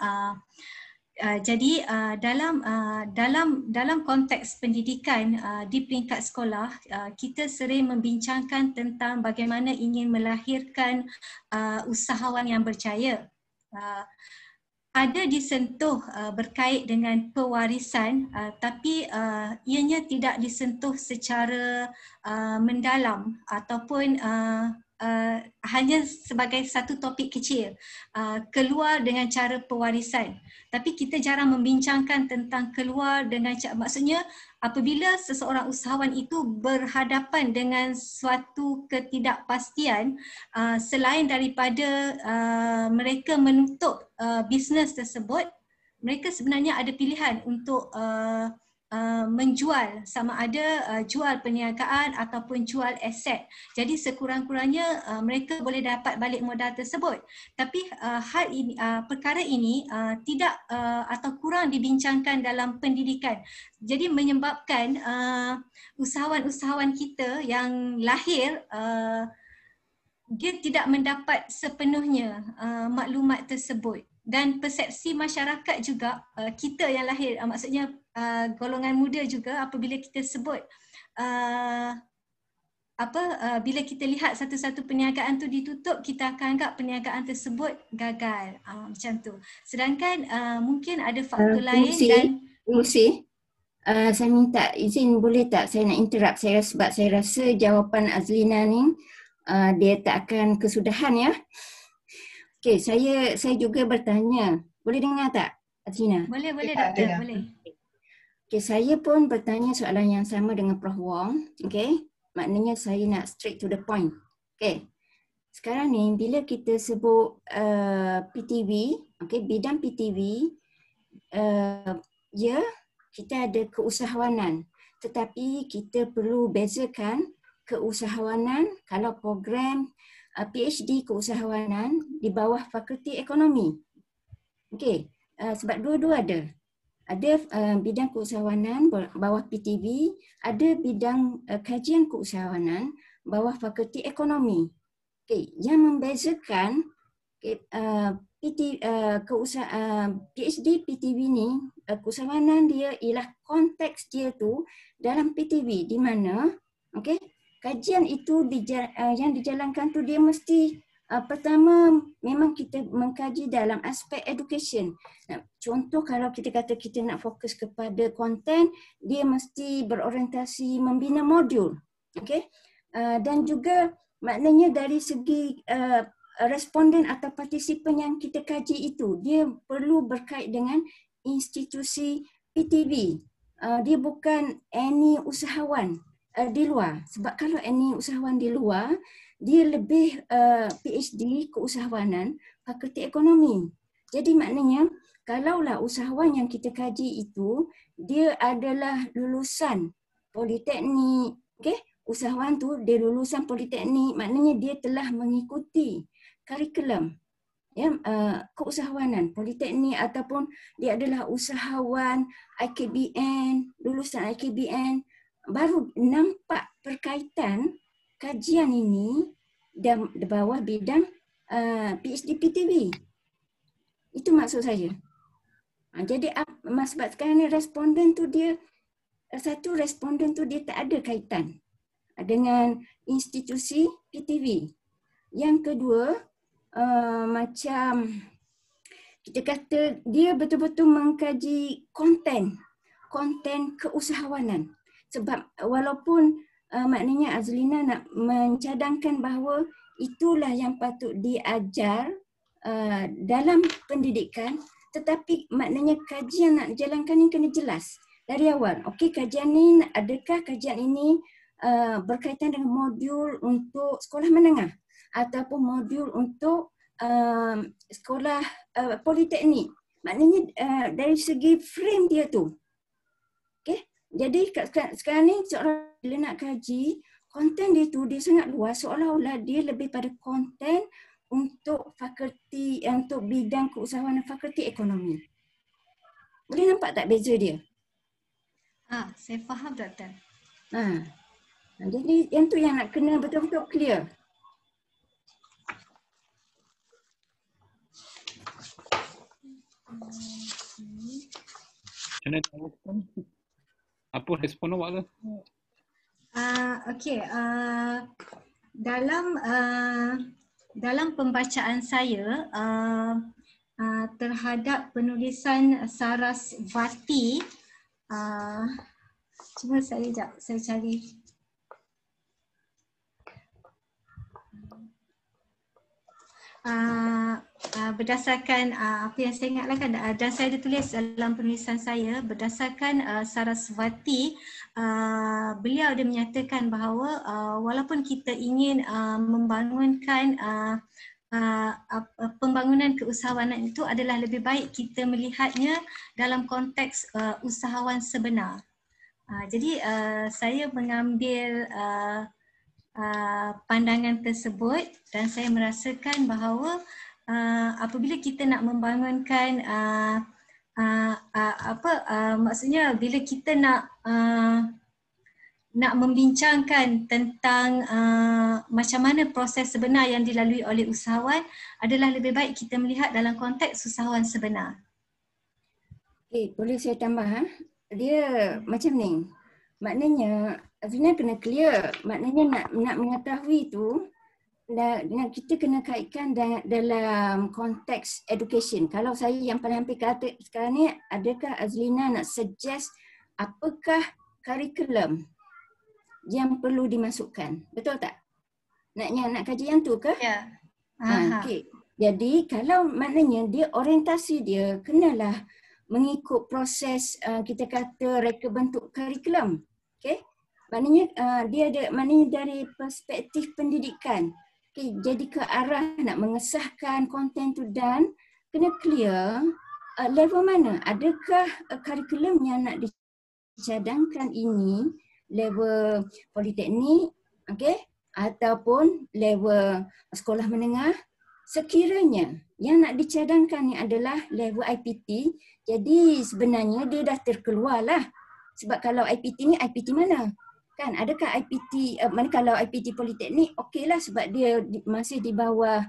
Jadi dalam konteks pendidikan di peringkat sekolah, kita sering membincangkan tentang bagaimana ingin melahirkan usahawan yang berjaya. Ada disentuh berkait dengan pewarisan, tapi ianya tidak disentuh secara mendalam ataupun hanya sebagai satu topik kecil, keluar dengan cara pewarisan. Tapi kita jarang membincangkan tentang keluar dengan maksudnya apabila seseorang usahawan itu berhadapan dengan suatu ketidakpastian, selain daripada mereka menutup bisnes tersebut, mereka sebenarnya ada pilihan untuk menjual, sama ada jual perniagaan ataupun jual aset. Jadi sekurang-kurangnya mereka boleh dapat balik modal tersebut. Tapi hal ini, perkara ini tidak atau kurang dibincangkan dalam pendidikan. Jadi menyebabkan usahawan-usahawan kita yang lahir dia tidak mendapat sepenuhnya maklumat tersebut. Dan persepsi masyarakat juga, kita yang lahir, maksudnya golongan muda juga, apabila kita sebut bila kita lihat satu-satu perniagaan tu ditutup, kita akan anggap perniagaan tersebut gagal, macam tu. Sedangkan mungkin ada faktor lain dan saya minta izin, boleh tak saya nak interrupt saya, sebab saya rasa jawapan Azlina ni dia tak akan kesudahan ya. Okey, saya juga bertanya. Boleh dengar tak, Azlina? Boleh doktor, boleh. Okey, saya pun bertanya soalan yang sama dengan Prof Wong. Okey, maknanya saya nak straight to the point. Okey. Sekarang ni bila kita sebut PTV, okey, bidang PTV, ya, kita ada keusahawanan. Tetapi kita perlu bezakan keusahawanan kalau program PhD keusahawanan di bawah Fakulti Ekonomi. Okey, sebab dua-dua ada. Ada bidang keusahawanan bawah PTV, ada bidang kajian keusahawanan bawah Fakulti Ekonomi. Okey, yang membezakan PhD PTV ni, keusahawanan dia ialah konteks dia tu dalam PTV, di mana okey, kajian itu yang dijalankan tu dia mesti pertama memang kita mengkaji dalam aspek education. Contoh kalau kita kata kita nak fokus kepada konten, dia mesti berorientasi membina modul. Okey. Dan juga maknanya dari segi responden atau partisipan yang kita kaji itu, dia perlu berkait dengan institusi PTV. Dia bukan any usahawan di luar. Sebab kalau any usahawan di luar, dia lebih PhD keusahawanan Fakulti Ekonomi. Jadi maknanya kalaulah usahawan yang kita kaji itu dia adalah lulusan politeknik, okey, usahawan tu dia lulusan politeknik, maknanya dia telah mengikuti kurikulum ya, keusahawanan politeknik, ataupun dia adalah usahawan IKBN, lulusan IKBN, baru nampak perkaitan kajian ini di bawah bidang PhD PTV. Itu maksud saya. Jadi sebab sekarang ni responden tu dia satu responden tu dia tak ada kaitan dengan institusi PTV. Yang kedua, macam kita kata dia betul-betul mengkaji konten keusahawanan. Sebab walaupun maknanya Azlina nak mencadangkan bahawa itulah yang patut diajar dalam pendidikan, tetapi maknanya kajian nak jalankan ni kena jelas dari awal. Okey, kajian ni, adakah kajian ini berkaitan dengan modul untuk sekolah menengah ataupun modul untuk sekolah politeknik. Maknanya dari segi frame dia tu. Okey. Jadi sekarang ni seorang bila nak kaji konten dia tu, dia sangat luas, seolah-olah dia lebih pada konten untuk fakulti, untuk bidang keusahawanan fakulti ekonomi. Boleh nampak tak beza dia? Saya faham, Doktor. Jadi yang tu yang nak kena betul-betul clear. Macam mana nak respon? Apa respon awak tu? Okey, dalam pembacaan saya terhadap penulisan Sarasvati, cuba saya cari. Berdasarkan apa yang saya ingatlah kan, dan saya ada tulis dalam penulisan saya, berdasarkan Sarasvati, beliau ada menyatakan bahawa walaupun kita ingin membangunkan pembangunan keusahawanan itu, adalah lebih baik kita melihatnya dalam konteks usahawan sebenar. Jadi saya mengambil pandangan tersebut dan saya merasakan bahawa apabila kita nak membangunkan maksudnya bila kita nak membincangkan tentang macam mana proses sebenar yang dilalui oleh usahawan, adalah lebih baik kita melihat dalam konteks usahawan sebenar. Boleh saya tambah? Dia macam ni. Maknanya Azlina kena clear. Maknanya nak mengetahui tu, kita kena kaitkan dalam konteks education. Kalau saya yang paling hampir kata sekarang ni, adakah Azlina nak suggest apakah kurikulum yang perlu dimasukkan? Betul tak? Nak kaji yang tu ke? Ya. Okay. Jadi kalau maknanya dia orientasi dia kenalah mengikut proses kita kata reka bentuk kurikulum. Okey. Maknanya dia ada, maknanya dari perspektif pendidikan. Okey, jadi ke arah nak mengesahkan konten tu dan kena clear level mana? Adakah kurikulum yang nak dicadangkan ini level politeknik, okey, ataupun level sekolah menengah? Sekiranya yang nak dicadangkan ni adalah level IPT, jadi sebenarnya dia dah terkeluarlah. Sebab kalau IPT ni, IPT mana? Kan adakah IPT, mana kalau IPT politeknik, okeylah sebab dia masih di bawah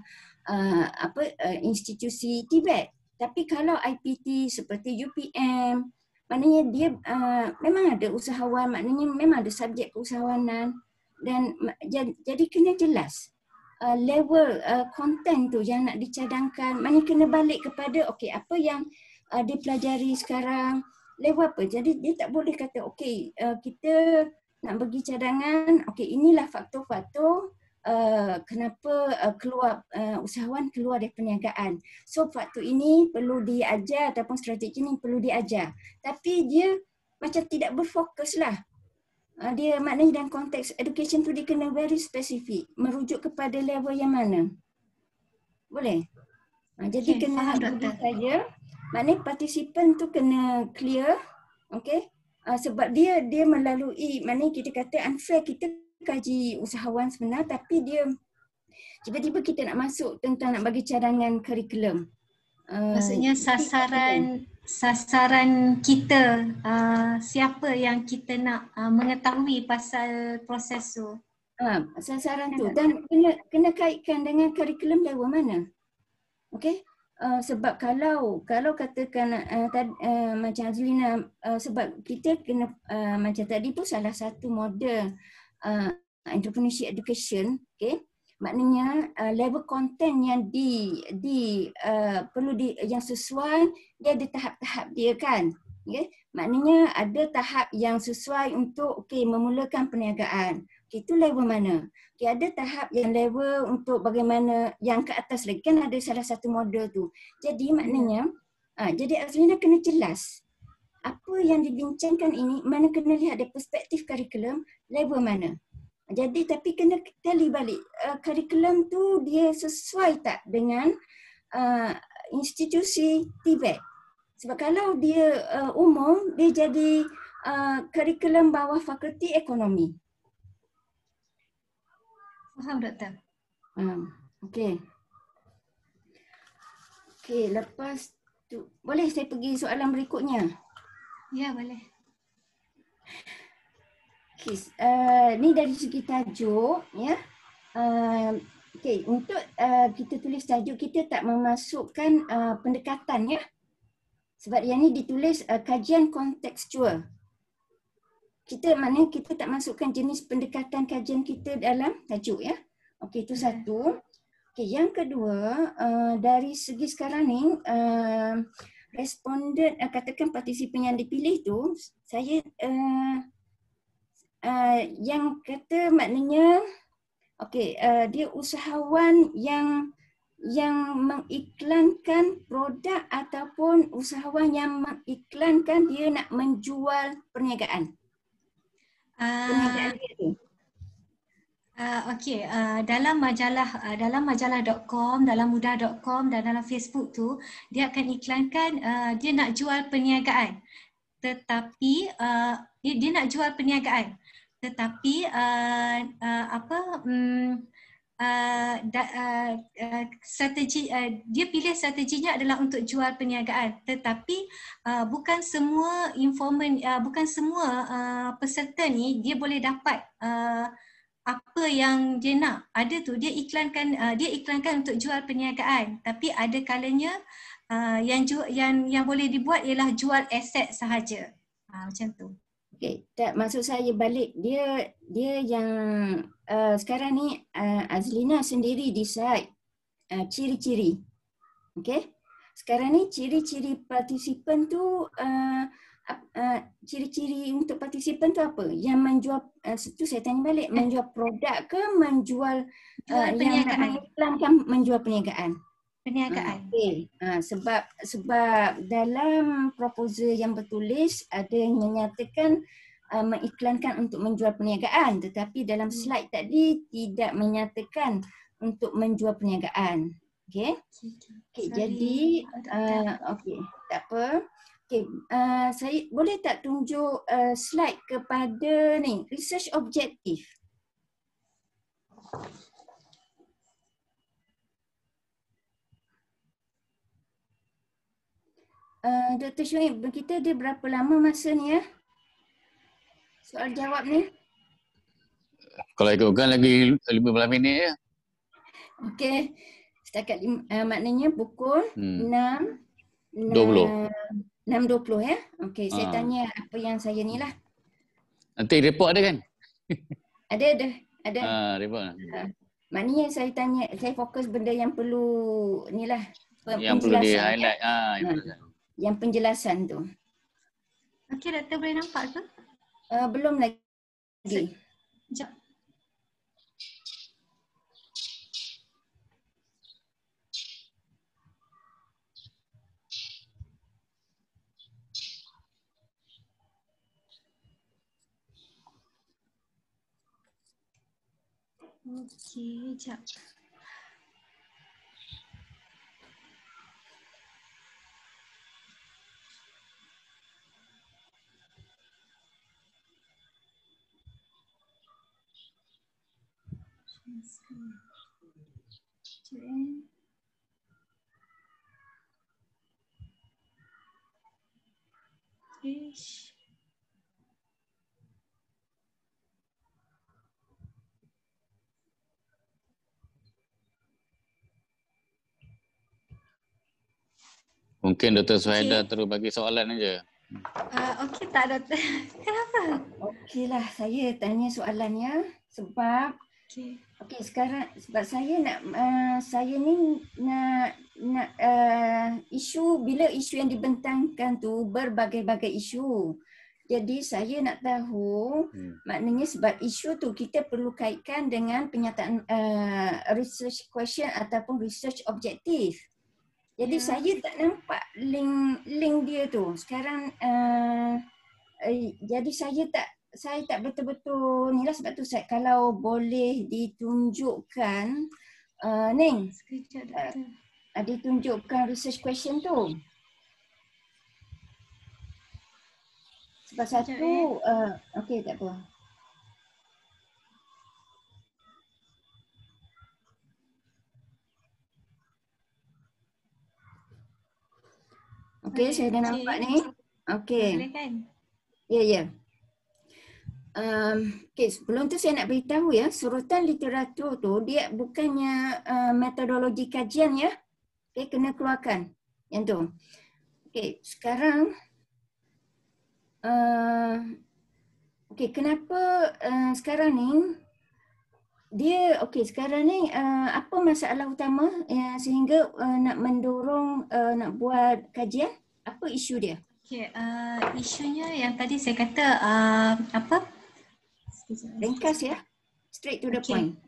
institusi TVET. Tapi kalau IPT seperti UPM, maknanya dia memang ada usahawan, maknanya memang ada subjek keusahawanan, dan jadi kena jelas. Level konten tu yang nak dicadangkan, maknanya kena balik kepada okey apa yang dipelajari sekarang, level apa. Jadi dia tak boleh kata okey kita nak bagi cadangan, okey inilah faktor-faktor kenapa keluar usahawan keluar dari perniagaan. So faktor ini perlu diajar ataupun strategi ini perlu diajar. Tapi dia macam tidak berfokus lah. Dia maknanya dalam konteks education tu dia kena very spesifik, merujuk kepada level yang mana. Boleh? Jadi kena begitu saja. Maknanya partisipan tu kena clear, okey? Sebab dia melalui, maknanya kita kata unfair kita kaji usahawan sebenar tapi dia tiba-tiba kita nak masuk tentang nak bagi cadangan kurikulum. Maksudnya sasaran kita, siapa yang kita nak mengetahui pasal proses tu. Sasaran tu dan kena kaitkan dengan kurikulum level mana. Okey. sebab kalau katakan macam Azlina, sebab kita kena macam tadi pun salah satu model entrepreneurship education, okay, maknanya level content yang perlu yang sesuai, dia ada tahap-tahap dia kan, okay? Maknanya ada tahap yang sesuai untuk memulakan perniagaan. Okay, itu level mana? Okay, ada tahap yang level untuk bagaimana yang ke atas lagi, kan ada salah satu model tu. Jadi maknanya jadi Azlina kena jelas apa yang dibincangkan ini, mana kena lihat dari perspektif kurikulum level mana. Jadi tapi kena tali balik kurikulum tu dia sesuai tak dengan institusi TVET. Sebab kalau dia umum, dia jadi kurikulum bawah Fakulti Ekonomi. Faham, Doktor? Okey. Okey, lepas tu boleh saya pergi soalan berikutnya? Ya, boleh. Okey, ni dari segi tajuk, ya. Okey, untuk kita tulis tajuk, kita tak memasukkan pendekatan, ya. Sebab yang ni ditulis kajian kontekstual. Maknanya kita tak masukkan jenis pendekatan kajian kita dalam tajuk, ya. Okey, itu satu. Okey, yang kedua, dari segi sekarang ni, responden, katakan partisipan yang dipilih tu, saya yang kata maknanya dia usahawan yang mengiklankan produk ataupun usahawan yang mengiklankan dia nak menjual perniagaan. Perniagaan dia tu. Okey, dalam majalah.com, dalam mudah.com dan dalam Facebook tu dia akan iklankan dia nak jual perniagaan. Tetapi dia nak jual perniagaan. Tetapi strategi dia pilih strateginya adalah untuk jual perniagaan, tetapi bukan semua informan, bukan semua peserta ni dia boleh dapat apa yang dia nak. Ada tu dia iklankan untuk jual perniagaan, tapi ada kalanya yang boleh dibuat ialah jual aset sahaja. Macam tu. Okey, tak, maksud saya balik dia yang sekarang ni Azlina sendiri decide ciri-ciri. Okey. Sekarang ni ciri-ciri partisipan tu ciri-ciri untuk partisipan tu apa? Yang menjual tu saya tanya balik, menjual produk ke menjual yang nak mengiklankan menjual perniagaan? Perniagaan. Okey. Sebab dalam proposal yang bertulis ada yang menyatakan mengiklankan untuk menjual perniagaan, tetapi dalam slide tadi tidak menyatakan untuk menjual perniagaan. Okey. Okey, jadi okey, tak apa. Okey, saya boleh tak tunjuk slide kepada ni research objective. Dr. Syuib, kita ada berapa lama masa ni ya? Soal jawab ni. Kalau ikutkan lagi 15 minit ya. Okey. Setakat maknanya pukul 6.20 ya. Okey, saya tanya apa yang saya ni lah. Nanti report ada kan? Ada. Report. Maknanya saya tanya, saya fokus benda yang perlu ni lah. Yang perlu di highlight. Yang penjelasan tu. Okey, Doktor boleh nampak ke? Belum lagi. Sekejap. Okey, sekejap. Ish. Mungkin Dr. Suhaida terus bagi soalan aja. Okey tak Doktor? Kenapa? Okeylah, saya tanya soalannya sebab okey sekarang sebab saya nak saya ni nak isu bila isu yang dibentangkan tu berbagai-bagai isu. Jadi saya nak tahu maknanya sebab isu tu kita perlu kaitkan dengan penyataan research question ataupun research objektif. Jadi saya tak nampak link dia tu. Sekarang jadi saya tak betul-betul ni lah, sebab tu saya kalau boleh ditunjukkan Ning, ditunjukkan research question tu. Sebab satu okey tak apa. Okey, saya dah nampak ni. Okey. Boleh kan? Ya. Okey, sebelum tu saya nak beritahu ya, surutan literatur tu dia bukannya metodologi kajian ya. Okey, kena keluarkan yang tu. Okey, sekarang okey, kenapa sekarang ni dia sekarang ni apa masalah utama sehingga nak mendorong nak buat kajian? Apa isu dia? Okey, isunya yang tadi saya kata apa? Ringkas ya. Straight to the point.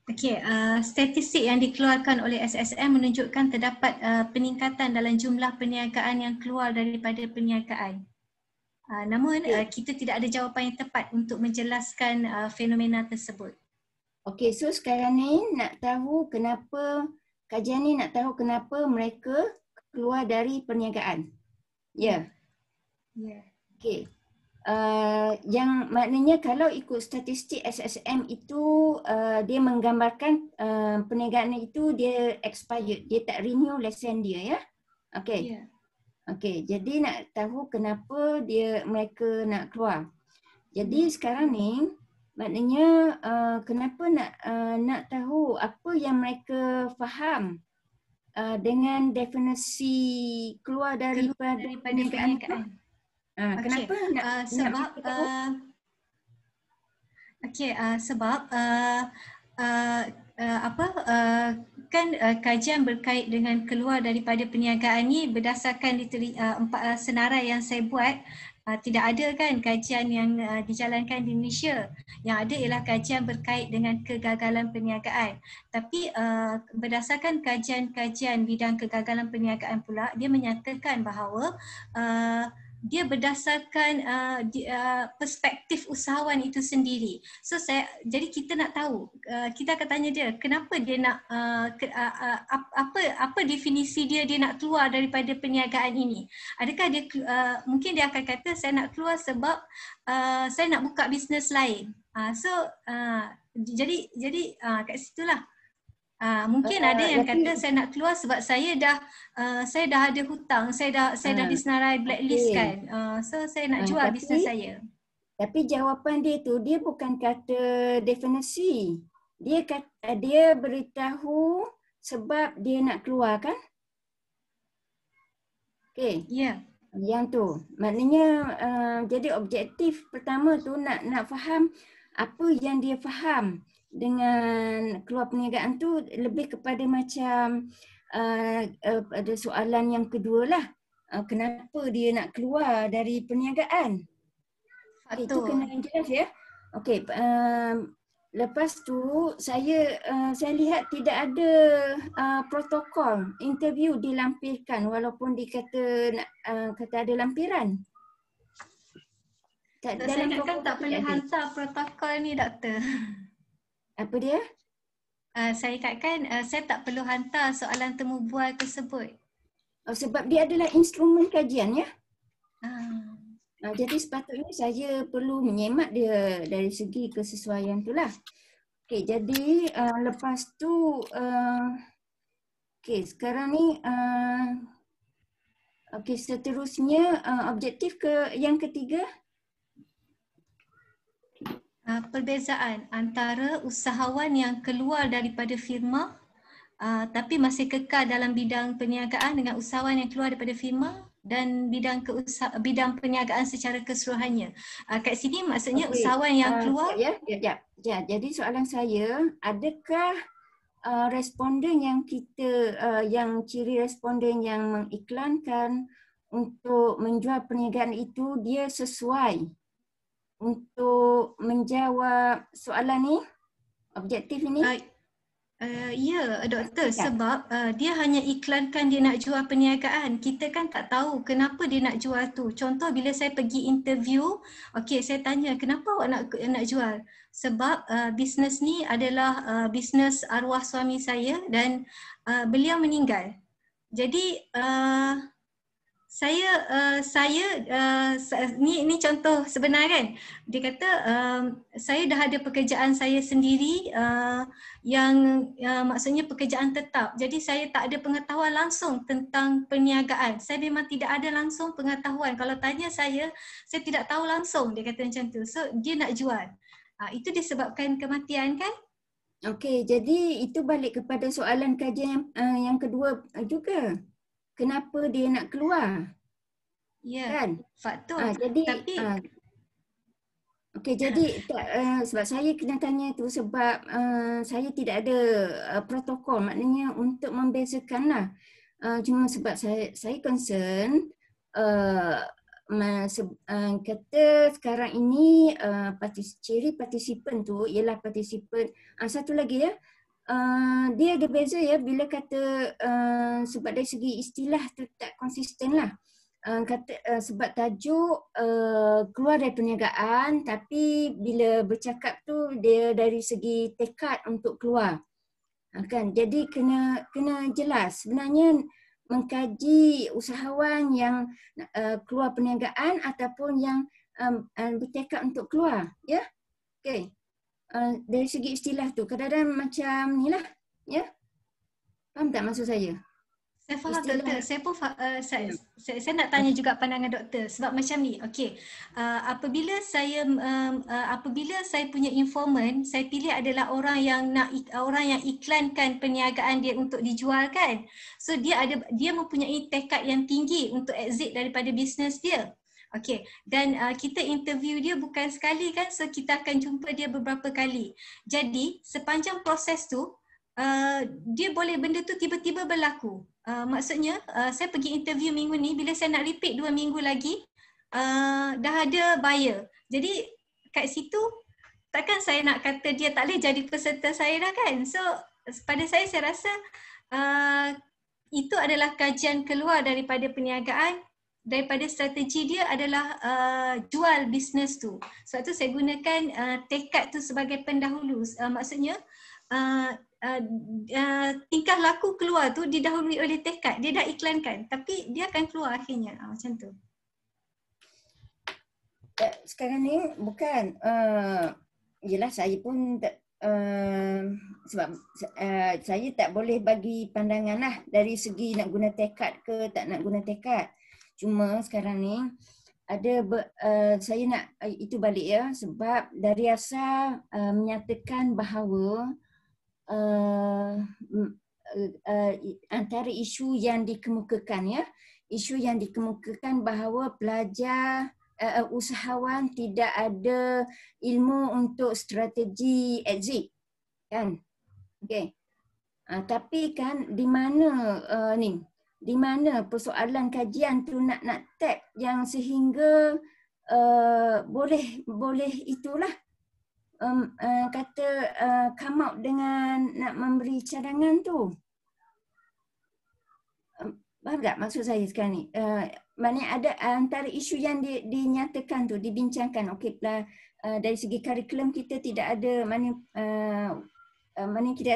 Okey, statistik yang dikeluarkan oleh SSM menunjukkan terdapat peningkatan dalam jumlah perniagaan yang keluar daripada perniagaan. Namun kita tidak ada jawapan yang tepat untuk menjelaskan fenomena tersebut. Okey, so sekarang ni nak tahu kenapa kajian ni nak tahu kenapa mereka keluar dari perniagaan. Ya. Ya. Okey. Yang maknanya kalau ikut statistik SSM itu dia menggambarkan perniagaan itu dia expired, dia tak renew lesen dia ya. Okey. Ya. Okey, jadi nak tahu kenapa mereka nak keluar. Jadi sekarang ni maknanya kenapa nak tahu apa yang mereka faham dengan definisi keluar daripada perniagaan. Kenapa sebab kan kajian berkait dengan keluar daripada perniagaan ni berdasarkan senarai yang saya buat. Tidak ada kan kajian yang dijalankan di Malaysia. Yang ada ialah kajian berkait dengan kegagalan perniagaan. Tapi berdasarkan kajian-kajian bidang kegagalan perniagaan pula, dia menyatakan bahawa dia berdasarkan perspektif usahawan itu sendiri. So jadi kita nak tahu, kita akan tanya dia kenapa dia nak apa definisi dia nak keluar daripada perniagaan ini. Adakah dia mungkin dia akan kata saya nak keluar sebab saya nak buka bisnes lain. Jadi kat situlah. Mungkin ada yang kata saya nak keluar sebab saya dah ada hutang, saya dah disenarai blacklist kan. So saya nak jual bisnes saya. Tapi jawapan dia tu dia bukan kata definisi. Dia beritahu sebab dia nak keluar kan? Okey. Ya. Yang tu. Maknanya jadi objektif pertama tu nak faham apa yang dia faham dengan keluar perniagaan tu, lebih kepada macam ada soalan yang kedua lah, kenapa dia nak keluar dari perniagaan. Itu kena jelas ya. Okey, lepas tu saya lihat tidak ada protokol interview dilampirkan walaupun dikata kata ada lampiran. Saya ingatkan tak perlu hantar protokol ni doktor. Apa dia? Saya ingatkan saya tak perlu hantar soalan temu bual tersebut. Sebab dia adalah instrumen kajian ya. Jadi sepatutnya saya perlu menyemak dia dari segi kesesuaian itulah. Okey, jadi lepas tu okey, sekarang ni okey, seterusnya objektif yang ketiga. Perbezaan antara usahawan yang keluar daripada firma tapi masih kekal dalam bidang perniagaan dengan usahawan yang keluar daripada firma dan bidang perniagaan secara keseluruhannya. Kat sini maksudnya usahawan yang keluar. Jadi soalan saya, adakah responden yang yang ciri responden yang mengiklankan untuk menjual perniagaan itu dia sesuai untuk menjawab soalan ni, objektif ini? Ya, doktor, sebab dia hanya iklankan dia nak jual perniagaan. Kita kan tak tahu kenapa dia nak jual tu. Contoh bila saya pergi interview, okey, saya tanya kenapa awak nak jual? Sebab bisnes ni adalah bisnes arwah suami saya dan beliau meninggal. Jadi ni contoh sebenar kan. Dia kata saya dah ada pekerjaan saya sendiri yang maksudnya pekerjaan tetap. Jadi saya tak ada pengetahuan langsung tentang perniagaan. Saya memang tidak ada langsung pengetahuan. Kalau tanya saya tidak tahu langsung, dia kata macam tu. So dia nak jual. Itu disebabkan kematian kan? Okey, jadi itu balik kepada soalan kajian yang kedua juga. Kenapa dia nak keluar? Ya, kan? Faktor. Tapi okey, jadi sebab saya kena tanya tu sebab saya tidak ada protokol, maknanya untuk membezakanlah. Cuma sebab saya concern kata sekarang ini ciri partisipan tu ialah partisipan. Satu lagi ya. Dia ada beza ya bila kata sebab dari segi istilah tu tak konsisten lah. Sebab tajuk keluar dari perniagaan, tapi bila bercakap tu dia dari segi tekad untuk keluar. Kan? Jadi kena jelas sebenarnya mengkaji usahawan yang keluar perniagaan ataupun yang bertekad untuk keluar, ya. Okey. Dari segi istilah tu kadang-kadang macam ni lah, ya. Faham tak maksud saya? Saya faham doktor. Saya nak tanya juga pandangan doktor sebab macam ni. Okey. Apabila saya punya informan, saya pilih adalah orang yang iklankan perniagaan dia untuk dijualkan. So dia mempunyai tekad yang tinggi untuk exit daripada bisnes dia. Okey, dan kita interview dia bukan sekali kan, so kita akan jumpa dia beberapa kali. Jadi sepanjang proses tu, dia boleh benda tu tiba-tiba berlaku. Maksudnya saya pergi interview minggu ni, bila saya nak repeat 2 minggu lagi, dah ada buyer. Jadi kat situ takkan saya nak kata dia tak boleh jadi peserta saya dah kan. So pada saya rasa itu adalah kajian keluar daripada perniagaan. Daripada strategi dia adalah jual bisnes tu. Sebab tu saya gunakan tekad tu sebagai pendahulu. Maksudnya tingkah laku keluar tu didahului oleh tekad. Dia dah iklankan tapi dia akan keluar akhirnya. Macam tu. Sekarang ni bukan yelah saya pun sebab saya tak boleh bagi pandangan lah dari segi nak guna tekad ke tak nak guna tekad. Cuma sekarang ni ada saya nak itu balik ya, sebab dari asal menyatakan bahawa antara isu yang dikemukakan ya, isu yang dikemukakan bahawa pelajar usahawan tidak ada ilmu untuk strategi exit kan. Okey. Tapi kan di mana di mana persoalan kajian tu nak tag yang sehingga boleh itulah kata come out dengan nak memberi cadangan tu. Faham tak maksud saya sekarang ni? Maknanya ada antara isu yang dinyatakan tu, dibincangkan. Okey, dari segi kurikulum kita tidak ada mana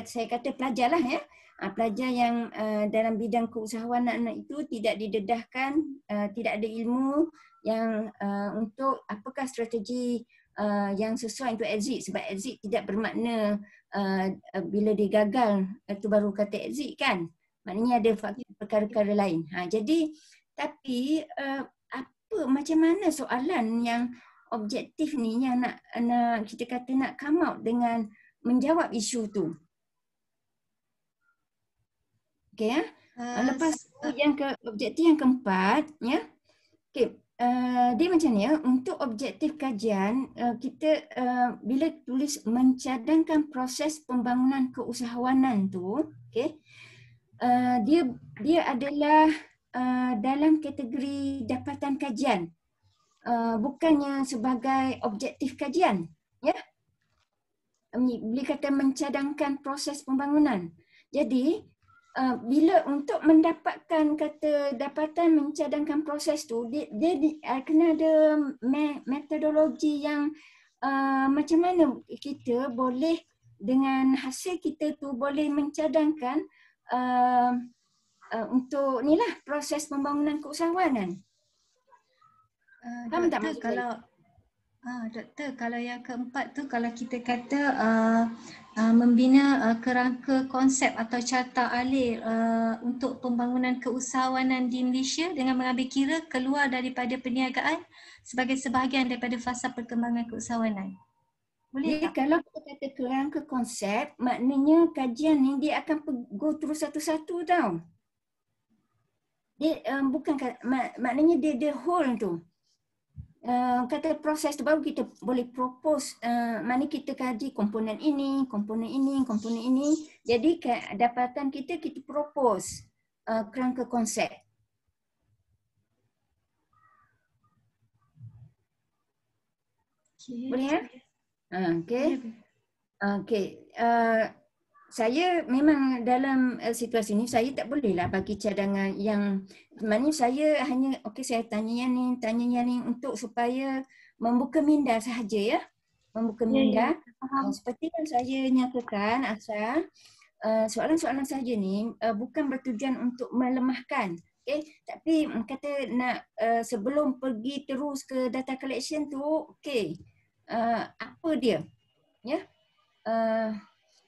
saya kata pelajar lah ya. Pelajar yang dalam bidang keusahawanan itu tidak didedahkan, tidak ada ilmu yang untuk apakah strategi yang sesuai untuk exit. Sebab exit tidak bermakna bila dia gagal itu baru kata exit kan. Maknanya ada perkara-perkara lain. Jadi tapi macam mana soalan yang objektif ni yang nak kita kata nak come out dengan menjawab isu tu? Okey ya. Lepas tu objektif yang keempat ya. Okey, dia macam ni ya, untuk objektif kajian kita bila tulis mencadangkan proses pembangunan keusahawanan tu, okey. Dia adalah dalam kategori dapatan kajian. Bukannya sebagai objektif kajian, ya. Bila kata mencadangkan proses pembangunan. Jadi bila untuk mendapatkan kata dapatan mencadangkan proses tu, dia kena ada metodologi yang macam mana kita boleh dengan hasil kita tu boleh mencadangkan untuk ni lah proses pembangunan keusahawanan. Faham tak maksud saya? Doktor, kalau yang keempat tu kalau kita kata membina kerangka konsep atau carta alih untuk pembangunan keusahawanan di Malaysia dengan mengambil kira keluar daripada perniagaan sebagai sebahagian daripada fasa perkembangan keusahawanan. Boleh tak? Kalau kita kata kerangka konsep, maknanya kajian ni dia akan go through satu-satu tau. Dia bukan maknanya dia the whole tu. Kata proses tu baru kita boleh propose mana kita kaji komponen ini, komponen ini, komponen ini. Jadi dapatan kita propose kerangka konsep. Okay. Boleh ya? Okey. Okey. Saya memang dalam situasi ni saya tak bolehlah bagi cadangan yang maknanya saya hanya saya tanya yang ni untuk supaya membuka minda sahaja ya. Membuka minda. Seperti yang saya nyatakan Asa, soalan-soalan saja ni bukan bertujuan untuk melemahkan. Okey, tapi kata nak sebelum pergi terus ke data collection tu, okey. Apa dia? Ya.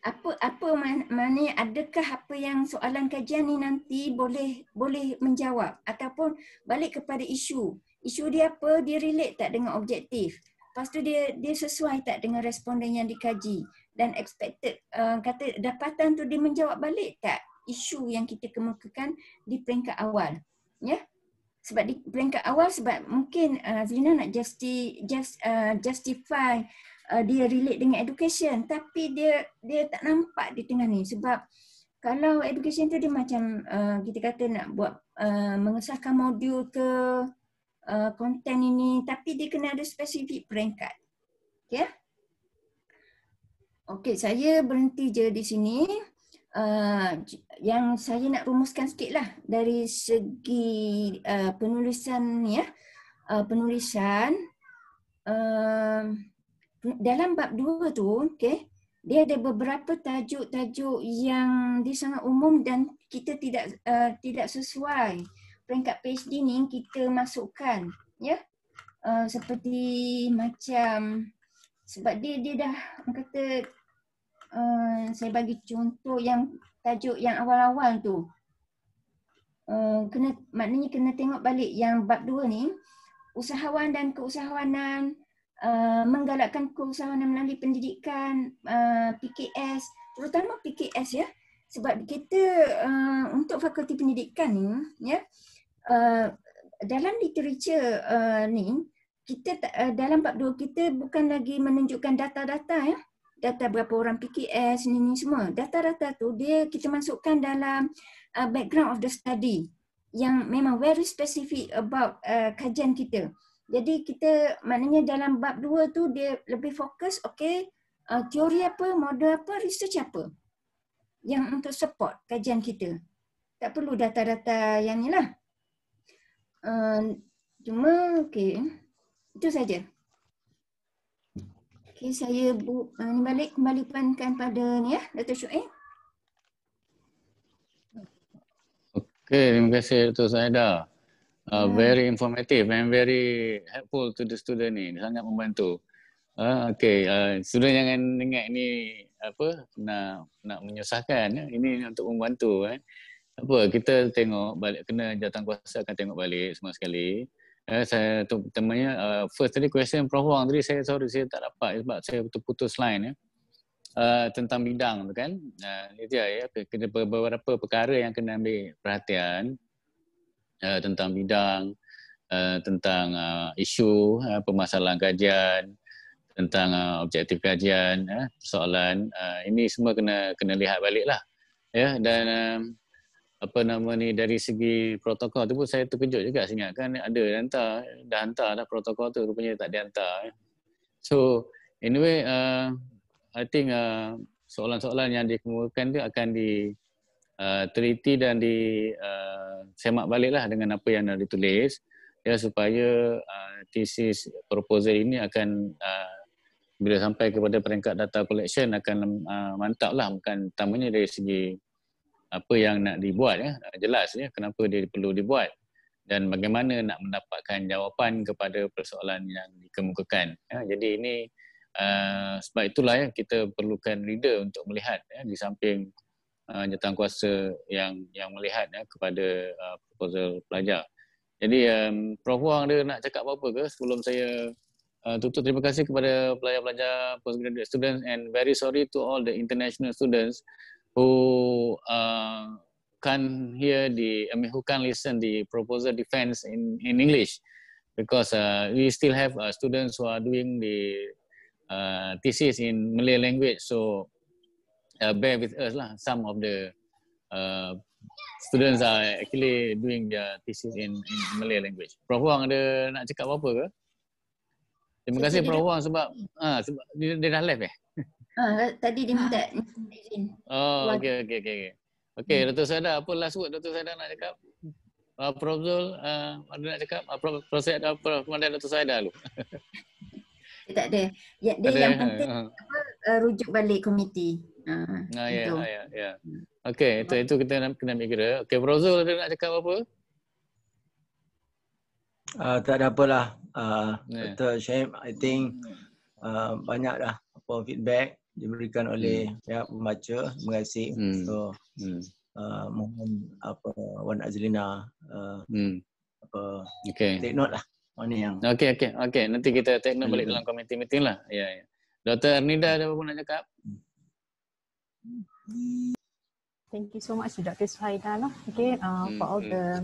Apa maknanya adakah apa yang soalan kajian ni nanti boleh menjawab ataupun balik kepada isu dia apa, dia relate tak dengan objektif, lepas tu dia sesuai tak dengan responden yang dikaji dan expected kata dapatan tu dia menjawab balik tak isu yang kita kemukakan di peringkat awal ya. Sebab di peringkat awal sebab mungkin Zina nak justify dia relate dengan education tapi dia tak nampak di tengah ni sebab kalau education tu dia macam kita kata nak buat mengesahkan modul ke konten ini tapi dia kena ada spesifik peringkat. Okey. Okey, saya berhenti je di sini. Yang saya nak rumuskan sikitlah dari segi penulisan ni ya. Penulisan dalam bab 2 tu, okey, dia ada beberapa tajuk-tajuk yang dia sangat umum dan kita tidak sesuai peringkat PhD ni kita masukkan, ya. Seperti macam sebab dia dah kata saya bagi contoh yang tajuk yang awal-awal tu. Maknanya kena tengok balik yang bab 2 ni, usahawan dan keusahawanan, menggalakkan keusahawanan melalui pendidikan, PKS, terutama PKS ya. Sebab kita untuk fakulti pendidikan ni ya, dalam literature ni kita dalam bab 2 kita bukan lagi menunjukkan data-data ya. Data berapa orang PKS ni semua. Data-data tu kita masukkan dalam background of the study yang memang very specific about kajian kita. Jadi kita maknanya dalam bab 2 tu dia lebih fokus teori apa, model apa, research apa yang untuk support kajian kita. Tak perlu data-data yang ni lah. Cuma itu saja. Saya kembalikan pada ni ya, Dr. Shuaib. Terima kasih Dr. Saida. Very informative and very helpful to the student ni, sangat membantu. Student jangan ingat ni nak menyusahkan, ini untuk membantu. Kita tengok balik, kena jawatankuasa akan tengok balik semua sekali. Saya terutamanya first tadi question Prof Wang tadi saya tak dapat sebab saya putus line ya. tentang bidang tu kan. Itu ya, kena beberapa perkara yang kena ambil perhatian tentang bidang, tentang isu, permasalahan kajian, tentang objektif kajian, persoalan. Ini semua kena lihat balik lah. Ya, dan apa nama ni, dari segi protokol tu pun saya terkejut juga ingat kan ada dah hantar dah protokol tu, rupanya tak dihantar. So anyway, I think soalan-soalan yang dikemukakan tu akan diteliti dan disemak baliklah dengan apa yang dah ditulis, ya, supaya tesis proposal ini akan bila sampai kepada peringkat data collection akan mantap lah, bukan utamanya dari segi apa yang nak dibuat, ya, jelas ya kenapa dia perlu dibuat dan bagaimana nak mendapatkan jawapan kepada persoalan yang dikemukakan. Ya, jadi ini sebab itulah ya kita perlukan reader untuk melihat, ya, di samping jawatankuasa yang melihat, ya, kepada proposal pelajar. Jadi Prof Wang ada nak cakap apa-apa ke sebelum saya tutup? Terima kasih kepada pelajar-pelajar postgraduate students and very sorry to all the international students who can't hear who can't listen the proposal defense in English, because we still have students who are doing the thesis in Malay language. So bear with us lah. Some of the students are actually doing their thesis in Malay language. Prof Wang ada nak cakap apa-apa ke? Terima kasih Prof Wang sebab dia dah live Tadi dia minta izin. Oh, okey. Okey, Dr. Saida, apa last word Dr. Saida nak cakap? Prof Zul, ada nak cakap? Prof Dr. Saida dulu. Dia tak ada. Dia yang penting rujuk balik komiti. Ya. Okey, itu kita kena ambil kira. Okey, Prof Zul ada nak cakap apa? Tak ada apalah. Dr. Syahib, I think banyak dah feedback diberikan oleh pihak pembaca. Terima kasih. So mohon Wan Azlina take note lah mana yang. Okey. Nanti kita take note balik dalam committee meeting lah. Ya. Dr. Arnida ada apa nak cakap? Thank you so much to Dr. Suhaida for all the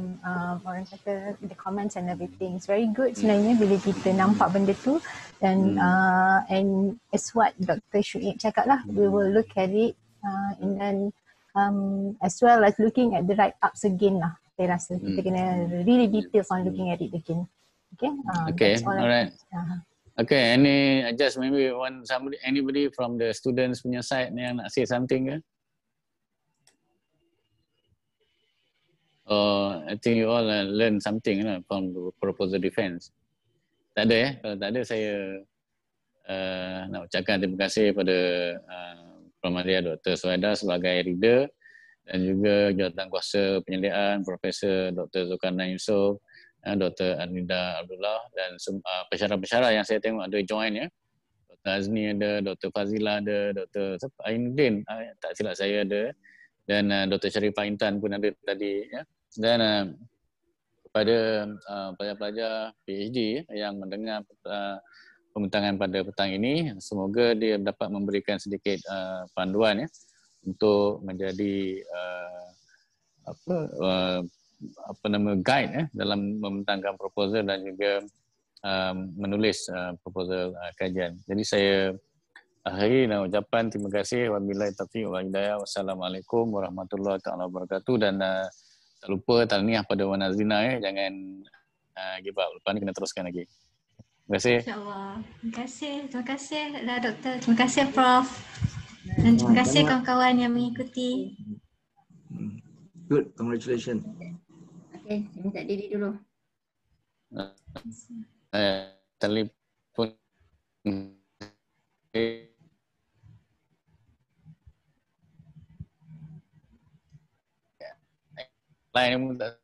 orang kata the comments and everything. It's very good sebenarnya bila kita nampak benda tu dan and as what Dr. Syuib cakap lah, we will look at it and then as well as looking at the write-ups again lah. Saya rasa kita kena really details on looking at it again. Okay, alright. Okay, just maybe anybody from the students punya side yang nak say something ke? I think you all learn something from the proposal defense. Tak ada ya? Kalau tak ada, saya nak ucapkan terima kasih kepada Prof Maria Dr. Suhaida sebagai reader dan juga jawatankuasa penyelidikan Profesor Dr. Zulkarnain Yusof, Dr. Arnida Abdullah dan pensyarah-pensyarah yang saya tengok ada join ya. Dr. Azni ada, Dr. Fazila ada, Dr. Ainuddin tak silap saya ada, dan Dr. Sharifah Intan pun ada tadi ya. Dan kepada pelajar-pelajar PhD yang mendengar pembincangan pada petang ini, semoga dia dapat memberikan sedikit panduan ya untuk menjadi guide dalam membentangkan proposal dan juga menulis proposal kajian. Jadi saya akhiri dengan ucapan terima kasih. Wabillahi taufiq wal hidayah. Wassalamualaikum warahmatullahi wabarakatuh. Dan tak lupa tahniah pada Wan Azlina jangan give up. Lepas ni kena teruskan lagi. Terima kasih. InsyaAllah. Terima kasih Doktor. Terima kasih Prof. Dan terima kasih kawan-kawan yang mengikuti. Good, congratulations. Okay, saya minta diri dulu. Telefon. Lain tak.